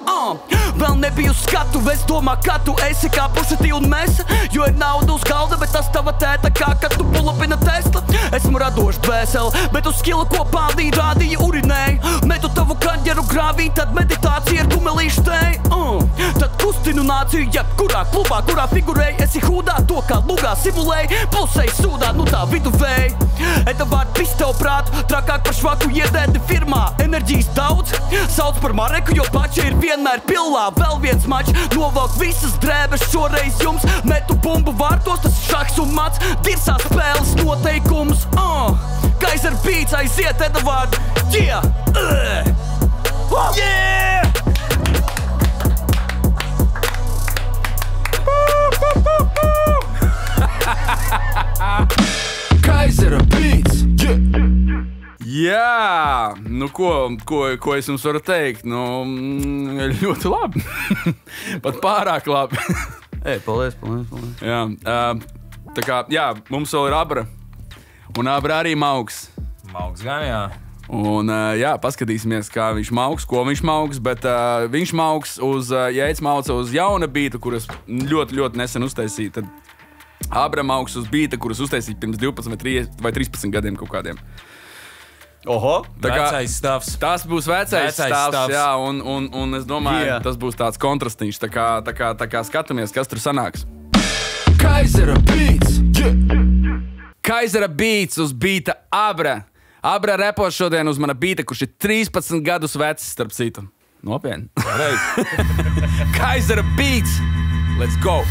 [SPEAKER 3] Vēl nebiju skatu, es domā, ka tu esi kā pušetī un mesa. Jo ir nauda uz galda, bet tas tava tēta kā, kad tu pulapina Tesla. Esmu radošs dvēseli, bet uz skila kopā rādīja urinēju. Metu tavu kaņģeru grāvī, tad meditācija ir kumelīšu tēj. Tad kustinu nāciju jebkurā klubā, kurā figurēji. Esi hūdā, to kā lugā simulēji, pulsēji sūdā, nu tā viduvēji. Eda vārdi pis tev prātu, trakāk par švaku iedēti firmā. Enerģijas daudz, sauc par Mareku, jo pači ir vienmēr pilnā. Vēl viens mačs, novelk visas drēbes, šoreiz jums metu bumbu vārtos, tas šaks un mats, dirsā spēles noteikums. Kaizera Beats, aiziet Eda vārdi. Yeah! Yeah!
[SPEAKER 1] Kaizera Beats! Jā, nu ko es jums varu teikt? Nu, ļoti labi. Pat pārāk labi.
[SPEAKER 3] Paldies.
[SPEAKER 1] Jā, tā kā, jā, mums vēl ir Abra. Un Abra arī mauks.
[SPEAKER 2] Mauks gan, jā.
[SPEAKER 1] Un jā, paskatīsimies, kā viņš mauks, ko viņš mauks, bet viņš mauks uz, ja Eids mauca uz jauna beata, kuras ļoti nesen uztaisīja, tad Abra mauks uz beata, kuras uztaisīja pirms 12 vai 13 gadiem kaut kādiem.
[SPEAKER 3] Oho,
[SPEAKER 2] vecais stāvs.
[SPEAKER 1] Tas būs vecais stāvs, jā, un es domāju, tas būs tāds kontrastiņš, tā kā skatāmies, kas tur sanāks. Kaizera Beats! Kaizera Beats uz beata Abra. Abra repos šodien uz mana beata, kurš ir 13 gadus vecs, starp citu. Nopietni. Kaizera Beats! Let's go!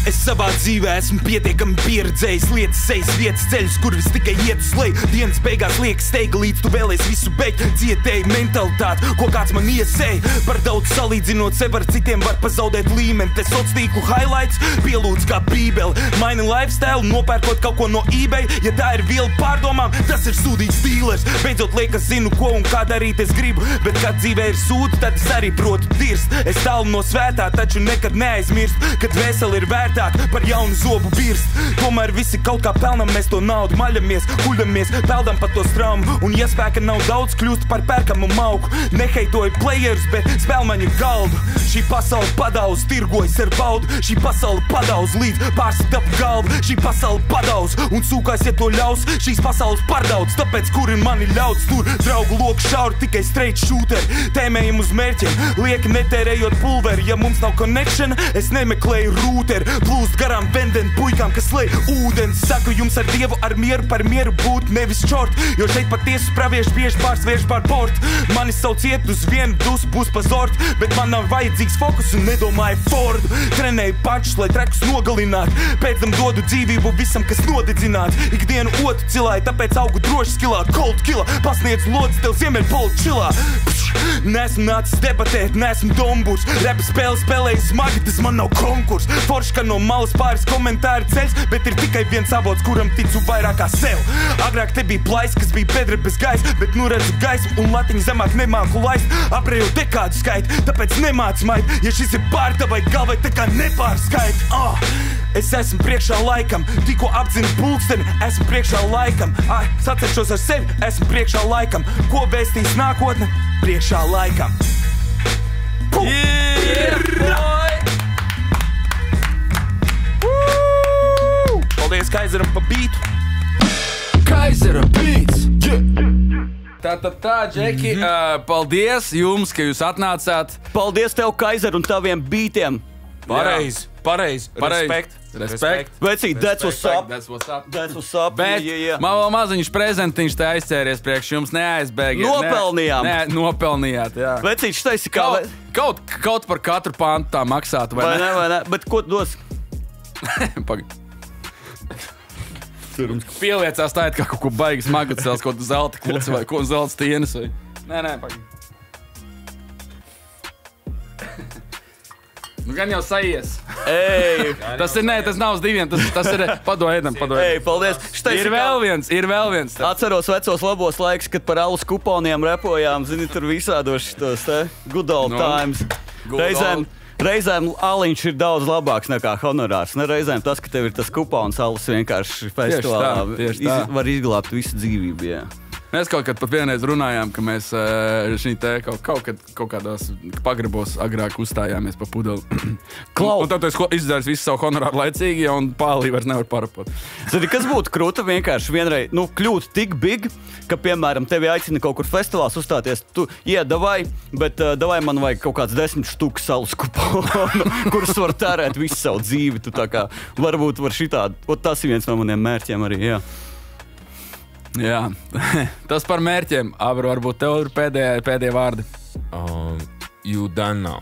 [SPEAKER 4] Es savā dzīvē esmu pietiekami pieredzējis lietas, sejas vietas ceļus, kur vis tikai iet uz leju. Dienas beigās liekas steiga, līdz tu vēlies visu beigt. Cietēji mentalitāti, ko kāds man iesēja. Par daudz salīdzinot sev ar citiem var pazaudēt līmeni. Te sociālo highlights pielūdz kā bībeli. Maini lifestyle, nopērkot kaut ko no eBay. Ja tā ir viela pārdomām, tas ir sūdīgs dīlers. Beidzot liekas zinu, ko un kā darīt es gribu. Bet kad dzīvē ir sūdi, tad es arī protu dirst. Es tālu no svētā, taču nekad neaizmirstu, kad veseli ir vērta lētāk par jaunu zobu birst. Tomēr visi kaut kā pelnam, mēs to naudu maļamies, kuļamies, peldam pa to straumu. Un ja spēka nav daudz, kļūst par pērkamu mauku. Neheitoju players, bet spēlmaņu galdu. Šī pasaule padauz, tirgojas ar baudu. Šī pasaule padauz, līdz pārsit ap galvu. Šī pasaule padauz, un sūkās, ja to ļaus. Šīs pasaules pārdaudz, tāpēc kuri mani ļauds tur. Draugu loku šauri, tikai straight shooter. Tēmējam uz mērķiem, lieki netērējot pulveri. Ja mums nav connection, es nemeklēju rūteri. Plūst garām vendeni puikām, kas lej ūdens. Saku jums ar Dievu, ar mieru par mieru būt, nevis čort. Jo šeit patiesu praviešu bieži pārsvērš pār portu. Mani sauc iet uz vienu dus, būs pazort. Bet man nav vajadzīgs fokus un nedomāju Fordu. Trenēju pačus, lai trekus nogalinātu. Pēc tam dodu dzīvību visam, kas nodedzināts. Ikdienu otru cilāju, tāpēc augu droši skilā. Cold killa, pasniedz lodzes tev ziemeļpolu čilā. Nesmu nācis debatēt, nesmu domburs. Repa spēle spēlēju smagi, tas man nav konkurs. Forši, ka no malas pāris komentāri ceļs, bet ir tikai viens avots, kuram ticu vairāk kā sev. Agrāk te bija plais, kas bija bedra bez gaisa, bet nu redzu gaismu un latiņu zemāk nemāku laist. Aprēju dekādu skaitu, tāpēc nemāc mait. Ja šis ir pār tavai galvai, tā kā nepārskait. Es esmu priekšā laikam, tikko apdzinu pulksteni, esmu priekšā laikam. Saceršos ar sevi, esmu priekšā laikam. Ko vēstīs nākotne? Priekšā laikam. Paldies Kaizeram pa bītu.
[SPEAKER 1] Kaizera beats! Tā, Džeki, paldies jums, ka jūs atnācāt.
[SPEAKER 3] Paldies tev, Kaizer, un taviem bītiem.
[SPEAKER 2] Pareizi. Respekt.
[SPEAKER 3] Vecīt, that's what's up.
[SPEAKER 1] That's what's up. Bet man vēl maziņš prezentiņš te aizcēries priekš jums, neaizbēgiet.
[SPEAKER 3] Nopelnījām.
[SPEAKER 1] Nopelnījāt, jā.
[SPEAKER 3] Vecīt, štais ir kā...
[SPEAKER 1] Kaut par katru pantu tā maksātu, vai
[SPEAKER 3] ne? Bet ko tu dos?
[SPEAKER 1] Pagaid. Pieliecās tā, kā kaut ko baigi smagu cels, kaut zelta kluci vai ko zelta stienes vai... Nē, pagaid. Nu gan jau sajies. Tas nav uz diviem, tas ir padoedam.
[SPEAKER 3] Paldies.
[SPEAKER 1] Ir vēl viens.
[SPEAKER 3] Atceros vecos labos laiks, kad par alus kuponiem repojām, zini, tur visādos šitos, good old times. Reizēm aliņš ir daudz labāks nekā honorārs. Reizēm tas, ka tev ir tas kupons alus vienkārši festivālā var izglābt visu dzīvību, jā.
[SPEAKER 1] Mēs kaut kad pat vienreiz runājām, ka mēs šī te kaut kādās pagrabos agrāk uzstājāmies pa pudeli. Un tad tu izdarīsi visu savu honorāru laicīgi, un pālī vairs nevar parapot.
[SPEAKER 3] Zini, kas būtu krūta vienkārši vienreiz, kļūt tik big, ka, piemēram, tevi aicina kaut kur festivāls uzstāties, tu iedavai, bet davai man vajag kaut kāds 10 štuku salus kuponu, kurus var tērēt visu savu dzīvi. Tu tā kā varbūt var šitādi, tas ir viens no maniem mērķiem arī, jā.
[SPEAKER 1] Jā, tas par mērķiem. Varbūt tev ir pēdējie vārdi.
[SPEAKER 2] You done now.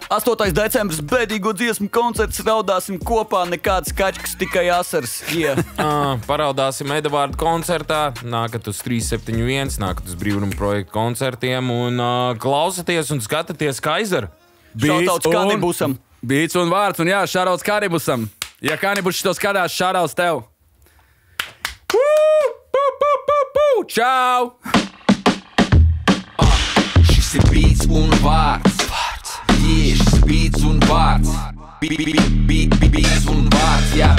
[SPEAKER 3] 8. decembris, bēdīgo dziesmu koncerts, raudāsim kopā, nekāds kačkas, tikai asaras. Yeah.
[SPEAKER 2] Paraudāsim Edvarda koncertā, nākat uz 371, nākat uz Brīvuma projektu koncertiem un klausaties un skatāties Kaizeru.
[SPEAKER 3] Šautauts Kanibusam.
[SPEAKER 1] Bīts un vārds, un jā, šārauts Kanibusam. Ja Kanibus šito skatās, šārauts tev. Čau!
[SPEAKER 5] Šis ir bīts un vārds. Šis ir bīts un vārds. Bīts un vārds, jā.